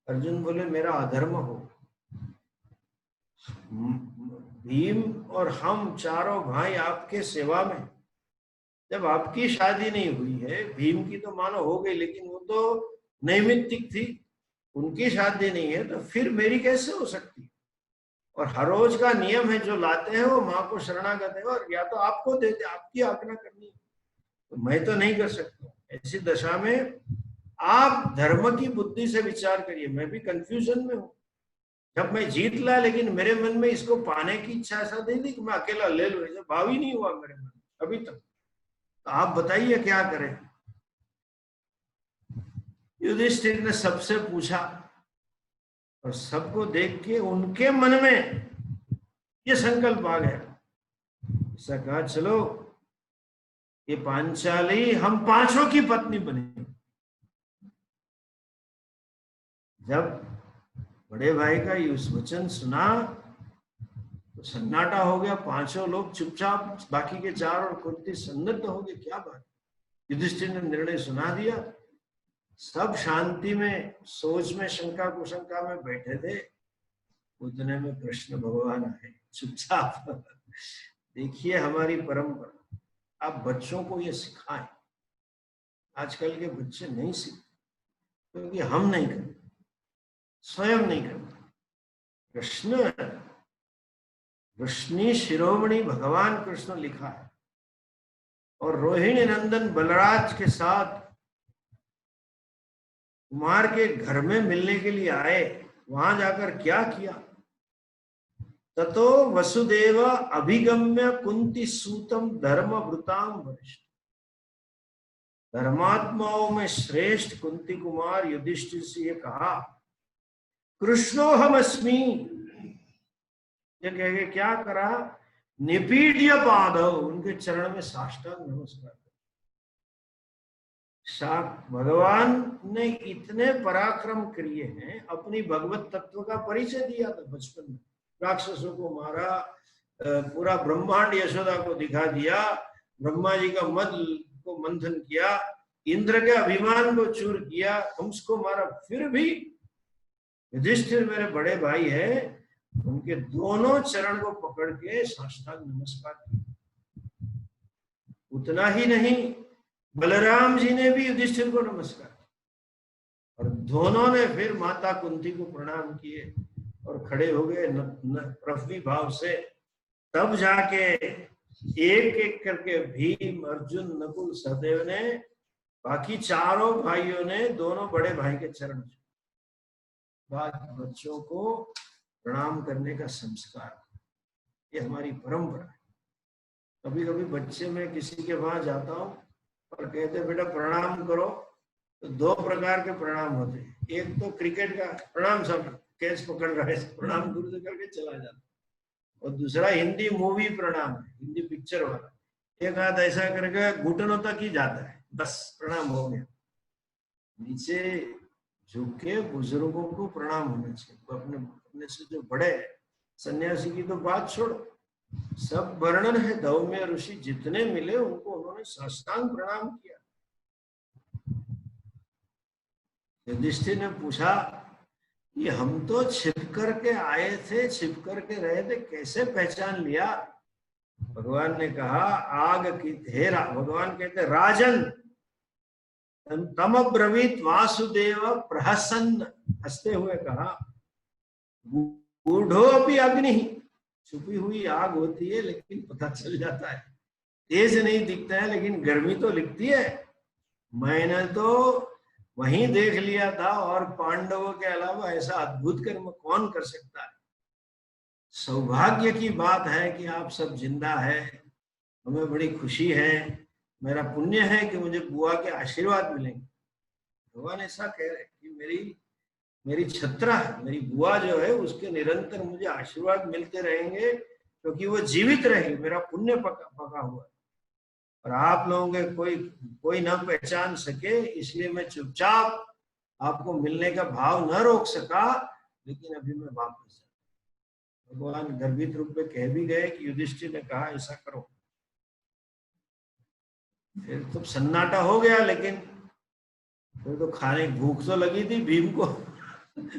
अर्जुन बोले मेरा अधर्म हो, भीम और हम चारों भाई आपके सेवा में, जब आपकी शादी नहीं हुई है, भीम की तो मानो हो गई लेकिन वो तो नैमित्तिक थी, उनकी शादी नहीं है, तो फिर मेरी कैसे हो सकती। और हर रोज का नियम है जो लाते हैं वो माँ को शरणागत है, और या तो आपको देते, आपकी आज्ञा करनी है, तो मैं तो नहीं कर सकता। ऐसी दशा में आप धर्म की बुद्धि से विचार करिए। मैं भी कंफ्यूजन में हूँ, जब मैं जीत ला लेकिन मेरे मन में इसको पाने की इच्छा ऐसा नहीं थी कि मैं अकेला ले लूं, ऐसा भाव ही नहीं हुआ मेरे मन में अभी तक। तो आप बताइए क्या करें। युधिष्ठिर ने सबसे पूछा और सबको देख के उनके मन में ये संकल्प आ गया, ऐसा कहा चलो ये पांचाली हम पांचों की पत्नी बने। जब बड़े भाई का ये वचन सुना तो सन्नाटा हो गया, पांचों लोग चुपचाप, बाकी के चार और कुंती सन्नद्ध हो गए, क्या बात। युधिष्ठिर ने निर्णय सुना दिया, सब शांति में सोच में शंका कुशंका में बैठे थे, उतने में कृष्ण भगवान आए चुपचाप। देखिए हमारी परंपरा, आप बच्चों को ये सिखाएं, आजकल के बच्चे नहीं सीखते क्योंकि हम नहीं करते, स्वयं नहीं करते। कृष्ण वृष्णि शिरोमणि भगवान कृष्ण लिखा है, और रोहिणी नंदन बलराज के साथ कुमार के घर में मिलने के लिए आए, वहां जाकर क्या किया, ततो वसुदेव अभिगम्य कुंती सूतम धर्मवृताम वरिष्ठ। धर्मात्माओं में श्रेष्ठ कुंती कुमार युधिष्ठिर से ये कहा, कृष्णोहमस्मि। ये कह के क्या करा, निपीड्य पादव, उनके चरण में साष्टांग नमस्कार। भगवान ने इतने पराक्रम किए हैं, अपनी भगवत तत्व का परिचय दिया था बचपन में, राक्षसों को मारा, पूरा ब्रह्मांड यशोदा को दिखा दिया, ब्रह्मा जी का मद को मंथन किया, इंद्र के अभिमान को चूर किया, कंस को मारा, फिर भी युधिष्ठिर मेरे बड़े भाई है, उनके दोनों चरण को पकड़ के साष्टांग नमस्कार किया। उतना ही नहीं, बलराम जी ने भी युधिष्ठिर को नमस्कार किया और दोनों ने फिर माता कुंती को प्रणाम किए और खड़े हो गए प्रफुल्ल भाव से। तब जाके एक एक करके भीम, अर्जुन, नकुल, सहदेव ने, बाकी चारों भाइयों ने दोनों बड़े भाई के चरण बाद बच्चों को प्रणाम करने का संस्कार, ये हमारी परंपरा है। कभी कभी बच्चे में किसी के वहां जाता हूँ और कहते बेटा प्रणाम करो, तो दो प्रकार के प्रणाम होते हैं। एक तो क्रिकेट का प्रणाम, सब कैच पकड़ रहा है प्रणाम दूर से करके चला जाता, और दूसरा हिंदी मूवी प्रणाम है, हिंदी पिक्चर वाला, एक हाथ ऐसा करके घुटनों तक ही जाता है, बस प्रणाम हो गया। नीचे झुके बुजुर्गों को प्रणाम होना चाहिए, अपने से जो बड़े हैं। सन्यासी की तो बात छोड़ो, सब वर्णन है, धौम्य ऋषि जितने मिले उनको उन्होंने साष्टांग प्रणाम किया। युधिष्ठिर ने पूछा कि हम तो छिप करके आए थे, छिप करके रहे थे, कैसे पहचान लिया? भगवान ने कहा, आग की धेरा, भगवान कहते राजन तम ब्रवीत वासुदेव प्रहसन, हंसते हुए कहा, गूढ़ो अपि अग्नि, छुपी हुई आग होती है लेकिन पता चल जाता है, तेज नहीं दिखता है लेकिन गर्मी तो लिखती है। मैंने तो वहीं देख लिया था, और पांडवों के अलावा ऐसा अद्भुत कर्म कौन कर सकता है। सौभाग्य की बात है कि आप सब जिंदा है, हमें बड़ी खुशी है, मेरा पुण्य है कि मुझे बुआ के आशीर्वाद मिलेंगे। भगवान ऐसा कह रहे कि मेरी छत्रा है, मेरी बुआ जो है उसके निरंतर मुझे आशीर्वाद मिलते रहेंगे, क्योंकि वो जीवित रहेगी, मेरा पुण्य पका हुआ है। और आप लोगों के कोई ना पहचान सके, इसलिए मैं चुपचाप आपको मिलने का भाव न रोक सका, लेकिन अभी मैं वापस। भगवान गर्भित रूप में कह भी गए कि युधिष्ठिर ने कहा ऐसा करो। फिर तो सन्नाटा हो गया, लेकिन फिर तो खाने की भूख तो लगी थी भीम को,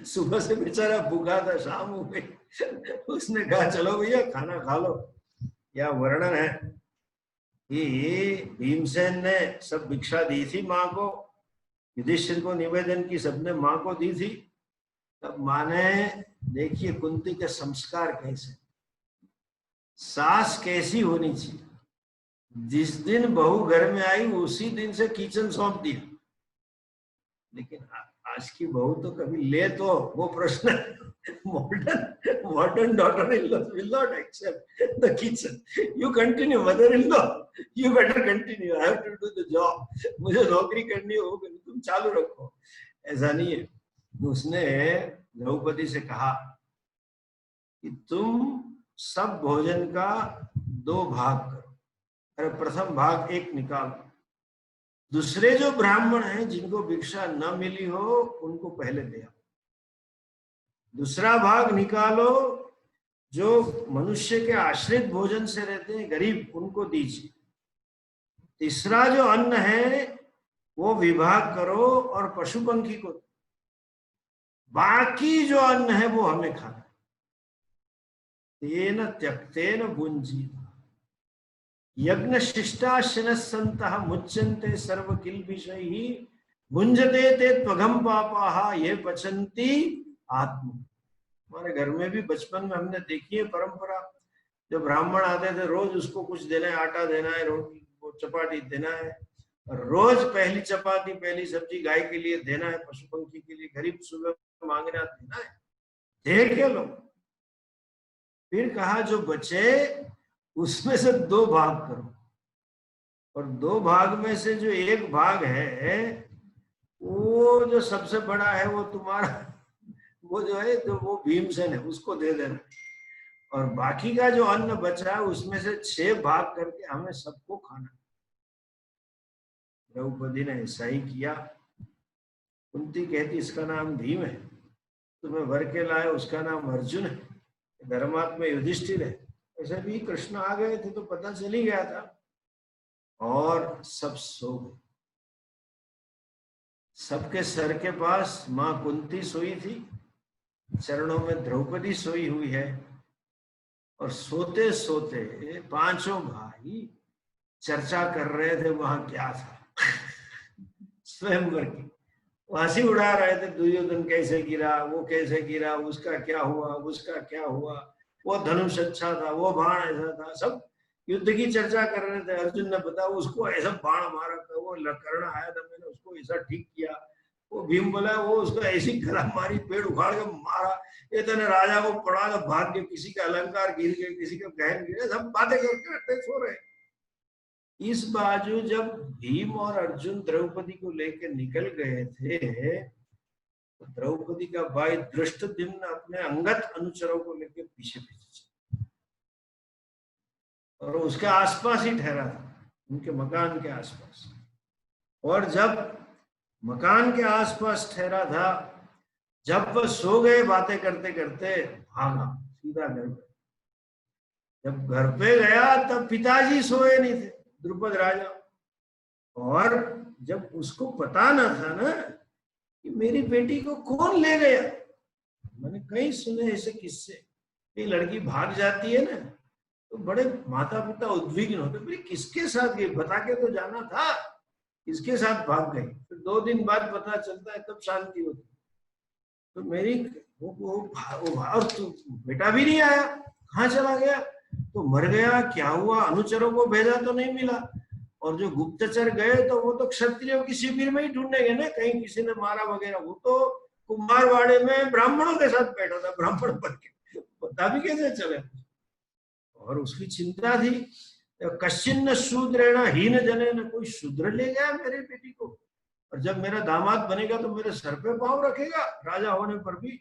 सुबह से बेचारा भूखा था, शाम हो गई, उसने कहा चलो भैया खाना खा लो। यह वर्णन है कि भीमसेन ने सब भिक्षा दी थी माँ को, युधिष्ठिर को निवेदन की, सबने माँ को दी थी। तब माँ ने, देखिए कुंती के संस्कार कैसे, सास कैसी होनी चाहिए, जिस दिन बहू घर में आई उसी दिन से किचन सौंप दिया। लेकिन आज की बहू तो कभी ले तो वो प्रश्न, modern daughter-in-law will not accept the kitchen. You continue, mother-in-law, you better continue. I have to do the job. मुझे नौकरी करनी हो, तुम चालू रखो। ऐसा नहीं है। उसने द्रौपदी से कहा कि तुम सब भोजन का 2 भाग करो, अरे प्रथम भाग 1 निकालो, दूसरे जो ब्राह्मण हैं जिनको भिक्षा न मिली हो उनको पहले दे आओ, दूसरा भाग निकालो जो मनुष्य के आश्रित भोजन से रहते हैं गरीब, उनको दीजिए, तीसरा जो अन्न है वो विभाग करो और पशु पंखी को, बाकी जो अन्न है वो हमें खाना। तेन त्यक्तेन भुंजी यज्ञ शिष्टाशन संतः मुच्यन्ते सर्व किल्बिषैहि भुंजते ते त्वघम पापाः ये पचन्ति आत्म। हमारे घर में भी बचपन में हमने देखी है परंपरा, जो ब्राह्मण आते थे रोज उसको कुछ देना है, आटा देना है, रोटी चपाती देना है, रोज पहली चपाती पहली सब्जी गाय के लिए देना है, पशु पंखी के लिए, गरीब सुबह मांगना देना है, दे के लो। फिर कहा जो बचे उसमें से 2 भाग करो, और 2 भाग में से जो 1 भाग है वो जो सबसे बड़ा है वो तुम्हारा, वो जो है तो वो भीमसेन है, उसको दे देना, और बाकी का जो अन्न बचा है उसमें से 6 भाग करके हमें सबको खाना। द्रौपदी ने ऐसा ही किया। कुंती कहती इसका नाम भीम है, तुम्हें वर के लाए उसका नाम अर्जुन है, धर्मात्मा युधिष्ठिर है। ऐसे भी कृष्ण आ गए थे तो पता चल ही गया था, और सब सो गए। सबके सर के पास मां कुंती सोई थी, चरणों में द्रौपदी सोई हुई है, और सोते सोते 5 भाई चर्चा कर रहे थे वहां क्या था। स्वयंवर की हंसी उड़ा रहे थे, दुर्योधन कैसे गिरा, वो कैसे गिरा, उसका क्या हुआ, उसका क्या हुआ, वो धनुष अच्छा था, वो बाण ऐसा था, सब युद्ध की चर्चा कर रहे थे। अर्जुन ने बताया उसको ऐसा बाण मारा था, वो कर्ण आया था मैंने उसको ऐसा ठीक किया, वो भीम बोला वो उसको ऐसी गला मारी, पेड़ उखाड़ के मारा, इतने राजा को पड़ा तो भाग्य, किसी का अलंकार गिर गए, किसी का गहन गिरे, सब बातें करते सो रहे। इस बाजू जब भीम और अर्जुन द्रौपदी को लेकर निकल गए थे तो द्रौपदी का भाई धृष्टद्युम्न अपने अंगत अनुचरों को लेकर पीछे पीछे, और उसके आसपास ही ठहरा था, उनके मकान के आसपास। और जब मकान के आसपास ठहरा था, जब वह सो गए बातें करते करते, भागा सीधा घर पे। जब घर पे गया तब पिताजी सोए नहीं थे, द्रुपद राजा, और जब उसको पता न था ना कि मेरी बेटी को कौन ले गया, मैंने कहीं सुने ऐसे किस्से, ये लड़की भाग जाती है ना तो बड़े माता पिता उद्विग्न होते, मेरी किसके साथ गई, बता के तो जाना था, किसके साथ भाग गई। फिर 2 दिन बाद पता चलता है, तब शांति होती। तो मेरी और तो बेटा भी नहीं आया, कहाँ चला गया, तो मर गया, क्या हुआ, अनुचरों को भेजा तो नहीं मिला, और जो गुप्तचर गए तो वो तो क्षत्रियों की शिविर में ही ढूंढेंगे ना, कहीं किसी ने मारा वगैरह, वो तो कुमारवाड़े में ब्राह्मणों के साथ बैठा था, ब्राह्मण बन के, पता भी कैसे चले। और उसकी चिंता थी, कश्चिन्न शूद्रेण हीन जने, न कोई शूद्र ले गया मेरे बेटी को, और जब मेरा दामाद बनेगा तो मेरे सर पे पांव रखेगा राजा होने पर भी,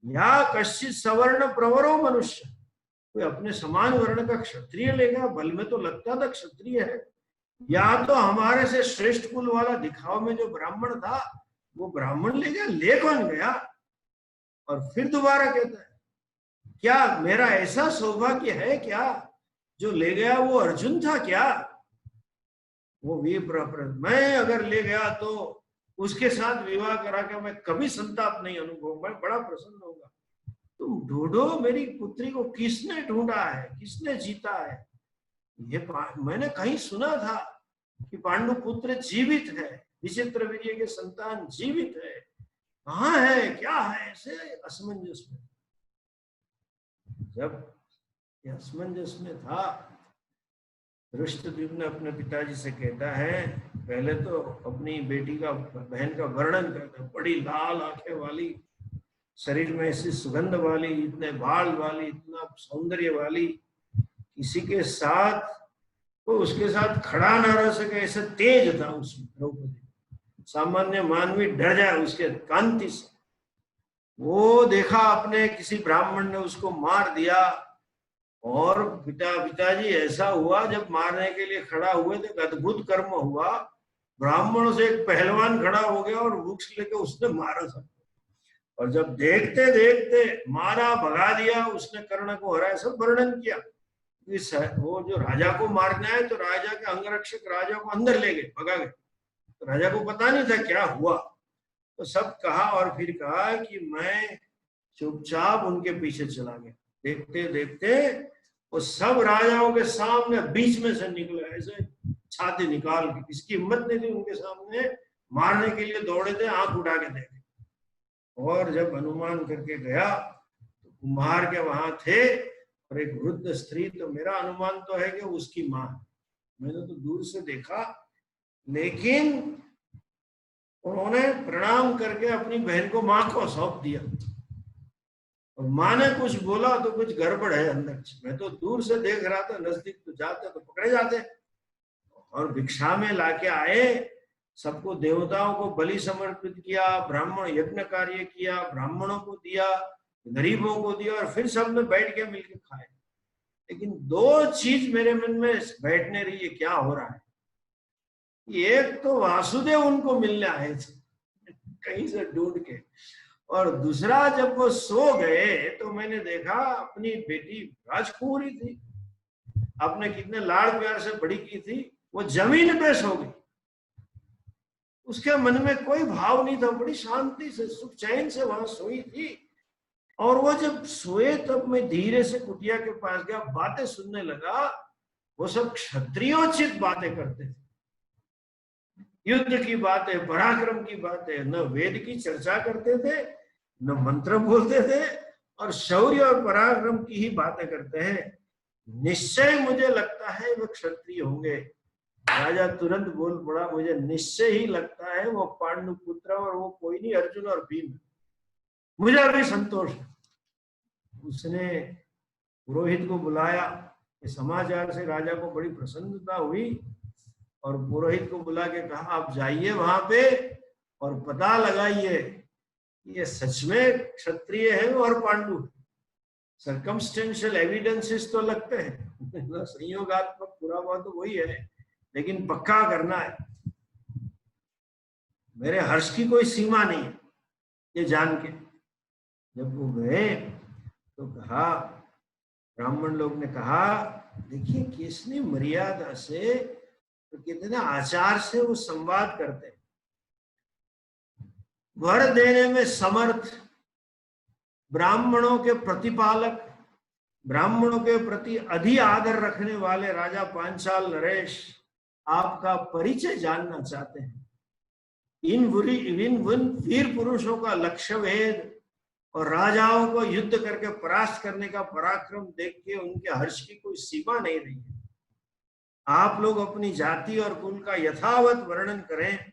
या कश्चित सवर्ण प्रवरो मनुष्य, कोई अपने समान वर्ण का क्षत्रिय लेगा, बल में तो लगता था क्षत्रिय है, या तो हमारे से श्रेष्ठ कुल वाला दिखाव में जो ब्राह्मण था वो ब्राह्मण ले गया, ले कौन गया। और फिर दोबारा कहता है क्या मेरा ऐसा सौभाग्य है क्या जो ले गया वो अर्जुन था क्या, वो मैं अगर ले गया तो उसके साथ विवाह करा के मैं कभी संताप नहीं अनुभव, मैं बड़ा प्रसन्न होगा। तुम ढूंढो मेरी पुत्री को, किसने ढूंढा है, किसने जीता है। ये मैंने कहीं सुना था कि पांडु पुत्र जीवित है, विचित्र वीर्य के संतान जीवित है, कहाँ है, क्या है, ऐसे असमंजस में। जब ये असमंजस में था, धृष्टद्युम्न अपने पिताजी से कहता है, पहले तो अपनी बेटी का, बहन का वर्णन करता है, बड़ी लाल आंखें वाली, शरीर में ऐसी सुगंध वाली, इतने बाल वाली, इतना सौंदर्य वाली, किसी के साथ तो उसके साथ खड़ा न रह सके, ऐसे तेज था उसमें द्रौपदी, सामान्य मानवी डर जाए उसके कांति से। वो देखा अपने किसी ब्राह्मण ने उसको मार दिया, और पिताजी ऐसा हुआ जब मारने के लिए खड़ा हुए तो एक अद्भुत कर्म हुआ, ब्राह्मणों से एक पहलवान खड़ा हो गया और वृक्ष लेके उसने मारा सब, और जब देखते देखते मारा, भगा दिया उसने, कर्ण को हराया, सब वर्णन किया। वो जो राजा को मारना है तो राजा के अंगरक्षक राजा को अंदर ले गए, भगा गए, तो राजा को पता नहीं था क्या हुआ, तो सब कहा, और फिर कहा कि मैं चुपचाप उनके पीछे चला गया। देखते देखते वो सब राजाओं के सामने बीच में से निकले, ऐसे छाती निकाल के, किसकी हिम्मत नहीं थी उनके सामने, मारने के लिए दौड़े थे, आंख उठा के देखे। और जब अनुमान करके गया तो कुम्हार के वहां थे और एक वृद्ध स्त्री, तो मेरा अनुमान तो है कि उसकी मां, मैंने तो दूर से देखा, लेकिन उन्होंने प्रणाम करके अपनी बहन को मां को सौंप दिया, और माँ ने कुछ बोला तो कुछ गड़बड़ है अंदर से। मैं तो दूर से देख रहा था, नजदीक तो जाते तो पकड़े जाते। और भिक्षा में लाके आए, सबको देवताओं को बलि समर्पित किया, ब्राह्मण यज्ञ कार्य किया, ब्राह्मणों को दिया, गरीबों को दिया, और फिर सब ने बैठ के मिलकर खाए। लेकिन दो चीज मेरे मन में बैठने रही है, क्या हो रहा है। एक तो वासुदेव उनको मिलने आए थे कहीं से ढूंढ के, और दूसरा जब वो सो गए तो मैंने देखा अपनी बेटी राजकुमारी थी, आपने कितने लाड़ प्यार से बड़ी की थी, वो जमीन पे सो गई। उसके मन में कोई भाव नहीं था, बड़ी शांति से सुख चैन से वहां सोई थी। और वो जब सोए तब मैं धीरे से कुटिया के पास गया, बातें सुनने लगा। वो सब क्षत्रियोचित बातें करते थे, युद्ध की बातें, पराक्रम की बातें, न वेद की चर्चा करते थे, न मंत्र बोलते थे, और शौर्य और पराक्रम की ही बातें करते हैं। निश्चय मुझे लगता है वो क्षत्रिय होंगे। राजा तुरंत बोल पड़ा, मुझे निश्चय ही लगता है वो पांडु पुत्र, और वो कोई नहीं अर्जुन और भीम, मुझे अभी संतोष है। उसने पुरोहित को बुलाया, इस समाचार से राजा को बड़ी प्रसन्नता हुई, और पुरोहित को बुला के कहा, आप जाइए वहां पे और पता लगाइए ये सच में क्षत्रिय है और पांडु। सर्कमस्टेंशियल एविडेंसेस तो लगते हैं, संयोगात्मक पुरावा तो वही है, लेकिन पक्का करना है। मेरे हर्ष की कोई सीमा नहीं है ये जान के। जब वो गए तो कहा, ब्राह्मण लोग ने कहा, देखिए किसने मर्यादा से, तो कितने आचार से वो संवाद करते हैं। वर देने में समर्थ, ब्राह्मणों के प्रतिपालक, ब्राह्मणों के प्रति अधिक आदर रखने वाले राजा पांचाल नरेश आपका परिचय जानना चाहते हैं। इन वीर पुरुषों का लक्ष्य भेद और राजाओं को युद्ध करके परास्त करने का पराक्रम देख के उनके हर्ष की कोई सीमा नहीं रही है। आप लोग अपनी जाति और कुल का यथावत वर्णन करें।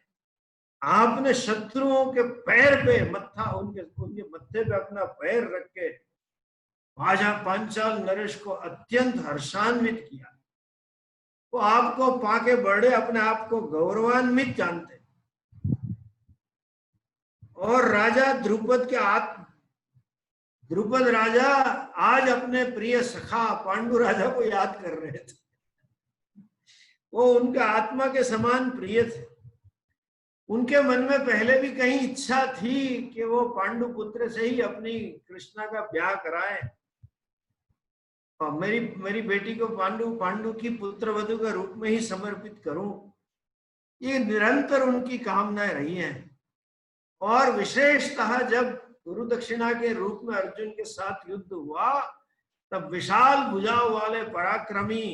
आपने शत्रुओं के पैर पे मत्था, उनके मत्थे पे अपना पैर रख के राजा पांचाल नरेश को अत्यंत हर्षान्वित किया। वो आपको पाके बड़े अपने आप को गौरवान्वित जानते। और राजा द्रुपद राजा आज अपने प्रिय सखा पांडु राजा को याद कर रहे थे। वो उनके आत्मा के समान प्रिय थे। उनके मन में पहले भी कहीं इच्छा थी कि वो पांडु पुत्र से ही अपनी कृष्णा का ब्याह कराएं, और मेरी बेटी को पांडु की पुत्र वधु के रूप में ही समर्पित करूं। ये निरंतर उनकी कामनाएं रही हैं। और विशेषतः जब गुरु दक्षिणा के रूप में अर्जुन के साथ युद्ध हुआ, तब विशाल भुजाओं वाले पराक्रमी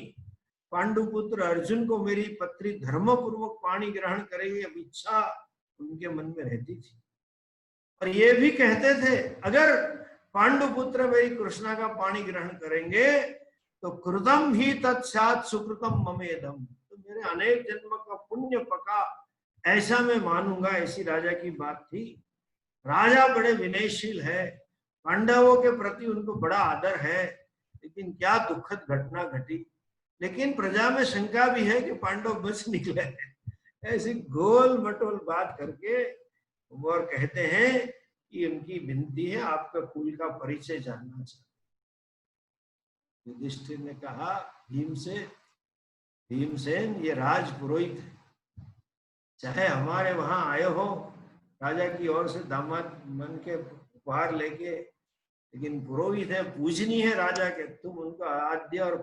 पांडुपुत्र अर्जुन को मेरी पत्री धर्मपूर्वक पाणी ग्रहण करेगी, अब इच्छा उनके मन में रहती थी। और ये भी कहते थे, अगर पांडुपुत्र मेरी कृष्णा का पाणी ग्रहण करेंगे तो कृतम ही तत्सात सुकृतम ममेदम, तो मेरे अनेक जन्म का पुण्य पका, ऐसा मैं मानूंगा। ऐसी राजा की बात थी। राजा बड़े विनयशील है, पांडवों के प्रति उनको बड़ा आदर है, लेकिन क्या दुखद घटना घटी। लेकिन प्रजा में शंका भी है कि पांडव बच निकले। ऐसी गोल मटोल बात करके वो कहते हैं कि उनकी विनती है, आपका कुल का परिचय जानना चाहिए। युधिष्ठिर ने कहा, भीमसेन ये राज पुरोहित है, चाहे हमारे वहां आए हो राजा की ओर से दामाद मन के उपहार लेके, लेकिन पुरोहित है, पूजनी है राजा के, तुम उनका आद्य और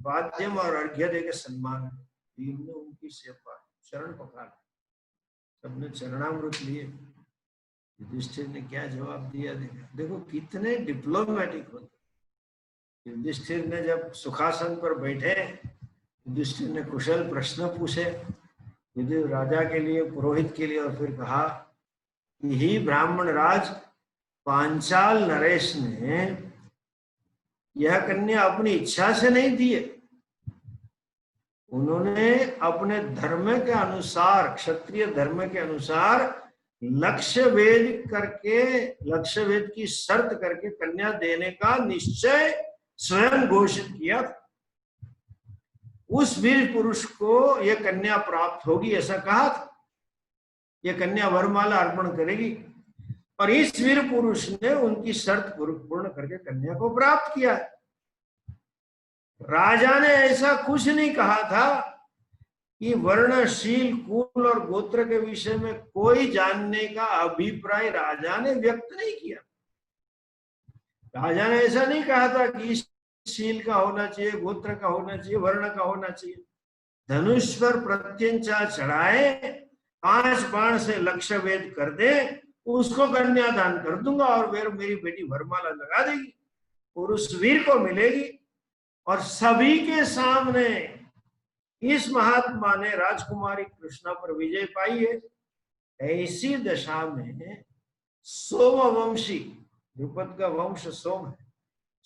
वाद्यम और अर्घ्य दे के सम्मान। भीम ने उनकी सेवा शरण पकड़ा, सबने चरणामृत लिए। युधिष्ठिर ने क्या जवाब दिया, देखो कितने डिप्लोमेटिक होते। युधिष्ठिर ने जब सुखासन पर बैठे, युधिष्ठिर ने कुशल प्रश्न पूछे युधिष्ठिर राजा के लिए, पुरोहित के लिए, और फिर कहा कि ही ब्राह्मण राज पांचाल नरेश ने यह कन्या अपनी इच्छा से नहीं दी है, उन्होंने अपने धर्म के अनुसार, क्षत्रिय धर्म के अनुसार लक्ष्य वेद करके, लक्ष्य वेद की शर्त करके कन्या देने का निश्चय स्वयं घोषित किया। उस वीर पुरुष को यह कन्या प्राप्त होगी ऐसा कहा था, यह कन्या वरमाला अर्पण करेगी। और इस वीर पुरुष ने उनकी शर्त पूर्ण करके कन्या को प्राप्त किया। राजा ने ऐसा कुछ नहीं कहा था कि वर्णशील कुल और गोत्र के विषय में कोई जानने का अभिप्राय राजा ने व्यक्त नहीं किया। राजा ने ऐसा नहीं कहा था कि शील का होना चाहिए, गोत्र का होना चाहिए, वर्ण का होना चाहिए। धनुष पर प्रत्यंचा चढ़ाए, 5 बाण से लक्ष्य वेद कर दे, उसको कन्यादान कर दूंगा और मेरी बेटी वरमाला लगा देगी और उस वीर को मिलेगी। और सभी के सामने इस महात्मा ने राजकुमारी कृष्णा पर विजय पाई है। ऐसी दशा में सोमवंशी, द्रुपद का वंश सोम है,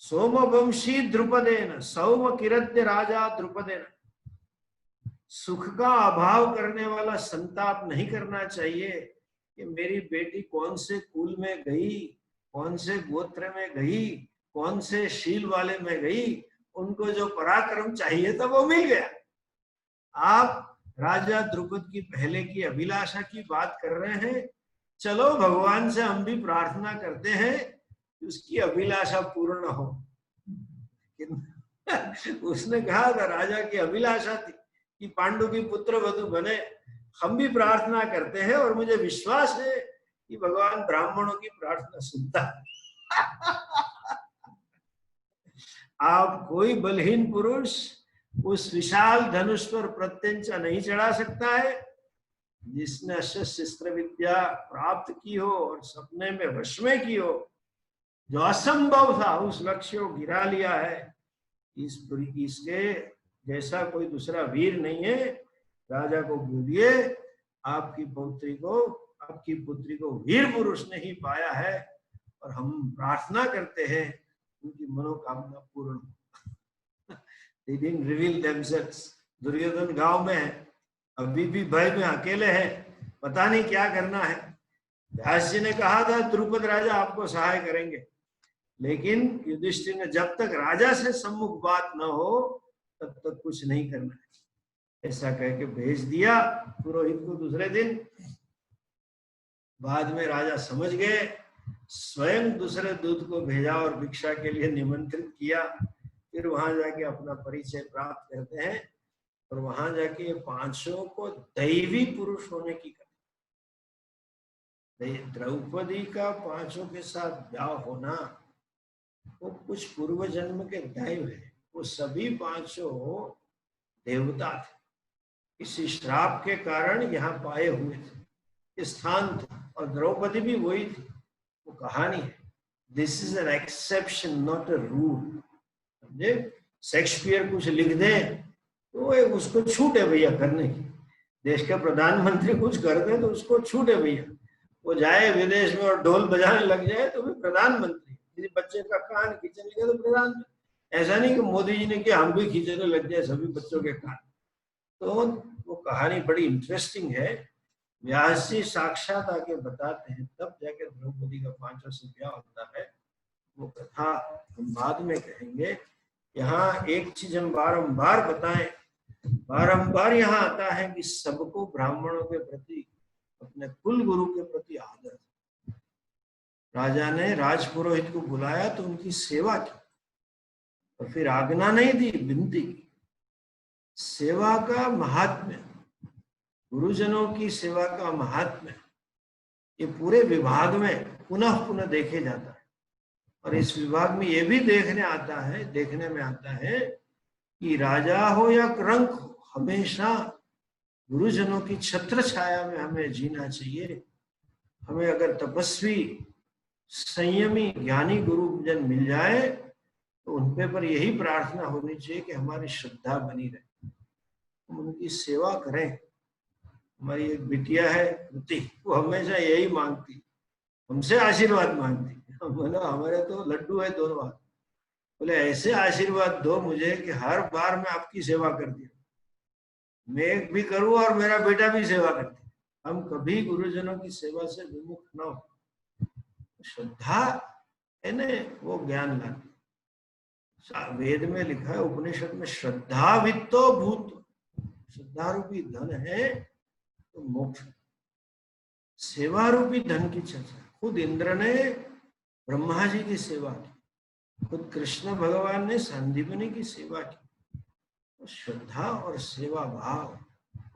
सोमवंशी द्रुपदेन सौम किरद्य राजा द्रुपदेन, सुख का अभाव करने वाला संताप नहीं करना चाहिए कि मेरी बेटी कौन से कुल में गई, कौन से गोत्र में गई, कौन से शील वाले में गई। उनको जो पराक्रम चाहिए था वो मिल गया। आप राजा द्रुपद की पहले की अभिलाषा की बात कर रहे हैं। चलो भगवान से हम भी प्रार्थना करते हैं कि उसकी अभिलाषा पूर्ण हो। उसने कहा था, राजा की अभिलाषा थी कि पांडु की पुत्र वधु बने। हम भी प्रार्थना करते हैं और मुझे विश्वास है कि भगवान ब्राह्मणों की प्रार्थना सुनता है। आप कोई बलहीन पुरुष उस विशाल धनुष पर प्रत्यंचा नहीं चढ़ा सकता है जिसने अस्त्र विद्या प्राप्त की हो और सपने में वश में की हो। जो असंभव था उस लक्ष्य को गिरा लिया है। इसके जैसा कोई दूसरा वीर नहीं है। राजा को बोलिए आपकी पुत्री को वीर पुरुष ने ही पाया है और हम प्रार्थना करते हैं उनकी मनोकामना पूर्ण हो। They didn't reveal themselves. Duryodhan गांव में है, अभी भी भय में अकेले है, पता नहीं क्या करना है। व्यास जी ने कहा था द्रुपद राजा आपको सहाय करेंगे, लेकिन युधिष्ठिर ने जब तक राजा से सम्मुख बात न हो तब तक कुछ नहीं करना है ऐसा कह के भेज दिया पुरोहित को दूसरे दिन। बाद में राजा समझ गए, स्वयं दूसरे दूत को भेजा और भिक्षा के लिए निमंत्रित किया। फिर वहां जाके अपना परिचय प्राप्त करते हैं और वहां जाके 500 को दैवी पुरुष होने की कहते। द्रौपदी का 500 के साथ ब्याह होना वो कुछ पूर्व जन्म के दैव है। वो सभी 500 देवता थे, किसी श्राप के कारण यहाँ पाए हुए थे, स्थान था, और द्रौपदी भी वही थी। वो कहानी है। This is an exception not a rule. समझे? शेक्सपियर कुछ लिख दे तो उसको छूट है भैया करने की। देश के प्रधानमंत्री कुछ कर दे तो उसको छूट है भैया। वो जाए विदेश में और ढोल बजाने लग जाए तो भी प्रधानमंत्री। किसी बच्चे का कान खींचने लगे तो प्रधानमंत्री। ऐसा नहीं कि मोदी जी ने कि हम भी खींचने लग जाए सभी बच्चों के कान। तो वो कहानी बड़ी इंटरेस्टिंग है। व्यास जी साक्षात आके बताते हैं, तब जाके द्रौपदी का 500 से ब्याह होता है। वो कथा हम बाद में कहेंगे। यहाँ एक चीज हम बारंबार बताएं, बारंबार यहाँ आता है कि सबको ब्राह्मणों के प्रति, अपने कुल गुरु के प्रति आदर। राजा ने राजपुरोहित को बुलाया तो उनकी सेवा की और फिर आज्ञा नहीं दी, विनती की। सेवा का महात्म्य, गुरुजनों की सेवा का महात्म्य ये पूरे विभाग में पुनः पुनः देखे जाता है। और इस विभाग में ये भी देखने में आता है कि राजा हो या रंक हो, हमेशा गुरुजनों की छत्र छाया में हमें जीना चाहिए। हमें अगर तपस्वी, संयमी, ज्ञानी गुरुजन मिल जाए तो उनपे पर यही प्रार्थना होनी चाहिए कि हमारी श्रद्धा बनी रहे, हम उनकी सेवा करें। हमारी एक बिटिया है कृति, वो हमेशा यही मांगती, हमसे आशीर्वाद मांगती। बोला हमारे तो लड्डू है दोनों हाथ। बोले ऐसे आशीर्वाद दो मुझे कि हर बार मैं आपकी सेवा कर दिया, मैं भी करूं और मेरा बेटा भी सेवा करती। हम कभी गुरुजनों की सेवा से विमुख न हो। श्रद्धा है न, वो ज्ञान लाती। वेद में लिखा है, उपनिषद में, श्रद्धा वित्तो भूत, श्रद्धा रूपी धन है तो मोक्ष। सेवा रूपी धन की चर्चा, खुद इंद्र ने ब्रह्मा जी की सेवा की, खुद कृष्ण भगवान ने संदीपनी की सेवा की। तो श्रद्धा और सेवा भाव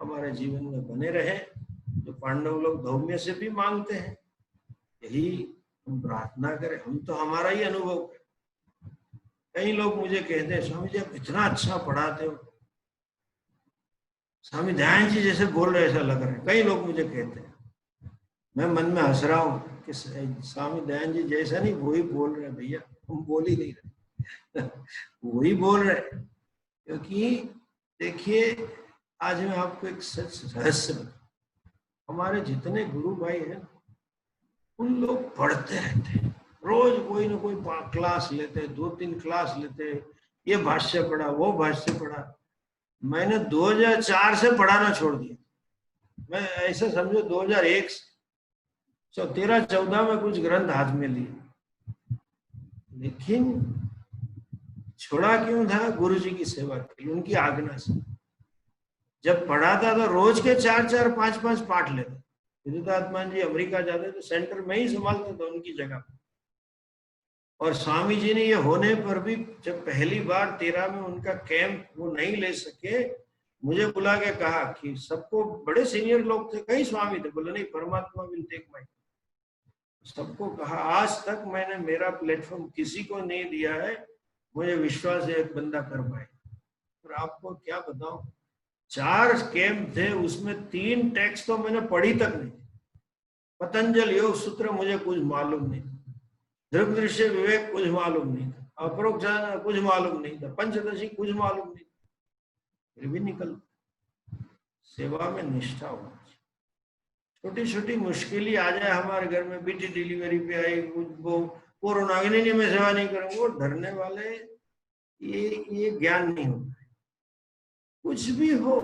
हमारे जीवन में बने रहे, जो पांडव लोग धौम्य से भी मांगते हैं, यही हम प्रार्थना करें। हम तो हमारा ही अनुभव करें। कई लोग मुझे कहते हैं, स्वामी जी आप इतना अच्छा पढ़ाते हो, स्वामी दयानंद जी जैसे बोल रहे ऐसा लग रहा है। कई लोग मुझे कहते हैं, मैं मन में हंस रहा हूँ कि स्वामी दयानंद जी जैसा नहीं, वही बोल रहे भैया, हम बोल ही नहीं रहे वही बोल रहे। क्योंकि देखिए, आज मैं आपको एक सच रहस्य बताऊं, हमारे जितने गुरु भाई हैं उन लोग पढ़ते रहते हैं, रोज कोई ना कोई क्लास लेते, 2-3 क्लास लेते, ये भाष्य पढ़ा, वो भाष्य पढ़ा। मैंने 2004 से पढ़ाना छोड़ दिया। मैं ऐसे समझो 2001 से 13-14 में कुछ ग्रंथ हाथ में लिए, लेकिन छोड़ा क्यों था? गुरु जी की सेवा के लिए, उनकी आज्ञा से। जब पढ़ाता तो रोज के 4-4, 5-5 पाठ लेते। विद्युतात्मा जी अमेरिका जाते तो सेंटर में ही संभालते थे उनकी जगह। और स्वामी जी ने ये होने पर भी, जब पहली बार 13 में उनका कैंप वो नहीं ले सके, मुझे बुला के कहा कि सबको, बड़े सीनियर लोग थे, कई स्वामी थे, बोले नहीं परमात्मा विल टेक माय। सबको कहा, आज तक मैंने मेरा प्लेटफॉर्म किसी को नहीं दिया है, मुझे विश्वास है एक बंदा कर पाए। और आपको क्या बताऊं, 4 कैंप थे, उसमें 3 टेक्स्ट तो मैंने पढ़ी तक नहीं। पतंजल योग सूत्र मुझे कुछ मालूम नहीं, दृग दृश्य विवेक कुछ मालूम नहीं था, अपरोक्ष ज्ञान कुछ मालूम नहीं था, पंचदशी कुछ मालूम नहीं, फिर भी निकल। सेवा में निष्ठा होना चाहिए। छोटी छोटी मुश्किल आ जाए हमारे घर में, बेटी डिलीवरी पे आई, वो कोरोना नहीं, मैं सेवा नहीं करूंगा, वो डरने वाले, ये ज्ञान नहीं होता है। कुछ भी हो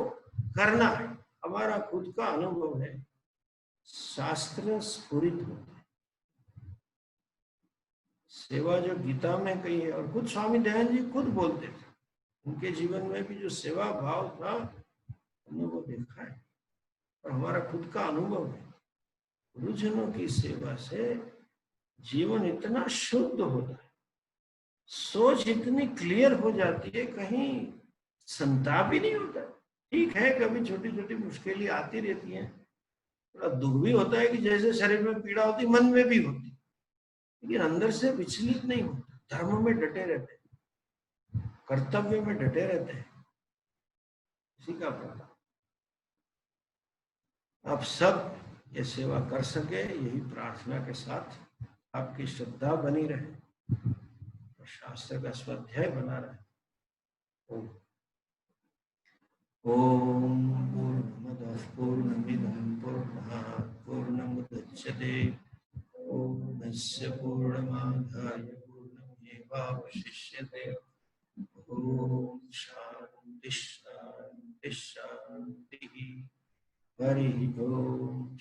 करना है, हमारा खुद का अनुभव है, शास्त्र स्फुरित होता है। सेवा जो गीता में कही है, और खुद स्वामी दयानंद जी खुद बोलते थे, उनके जीवन में भी जो सेवा भाव था हमने वो देखा है, और हमारा खुद का अनुभव है। गुरुजनों की सेवा से जीवन इतना शुद्ध होता है, सोच इतनी क्लियर हो जाती है, कहीं संताप ही नहीं होता। ठीक है, कभी छोटी छोटी मुश्किलें आती रहती हैं, थोड़ा दुख भी होता है कि जैसे शरीर में पीड़ा होती, मन में भी होती, लेकिन अंदर से विचलित नहीं होता। धर्म में डटे रहते हैं, कर्तव्य में डटे रहते हैं। इसी का प्रताप। आप सब ये सेवा कर सके, यही प्रार्थना के साथ आपकी श्रद्धा बनी रहे और शास्त्र का स्वाध्याय बना रहे। ओम पूर्णमदः पूर्णमिदं पूर्णात् पूर्णमुदच्यते पूर्णस्य पूर्णमादाय पूर्णमेवावशिष्यते। ओम शांति शांति शांति। हरि ओम।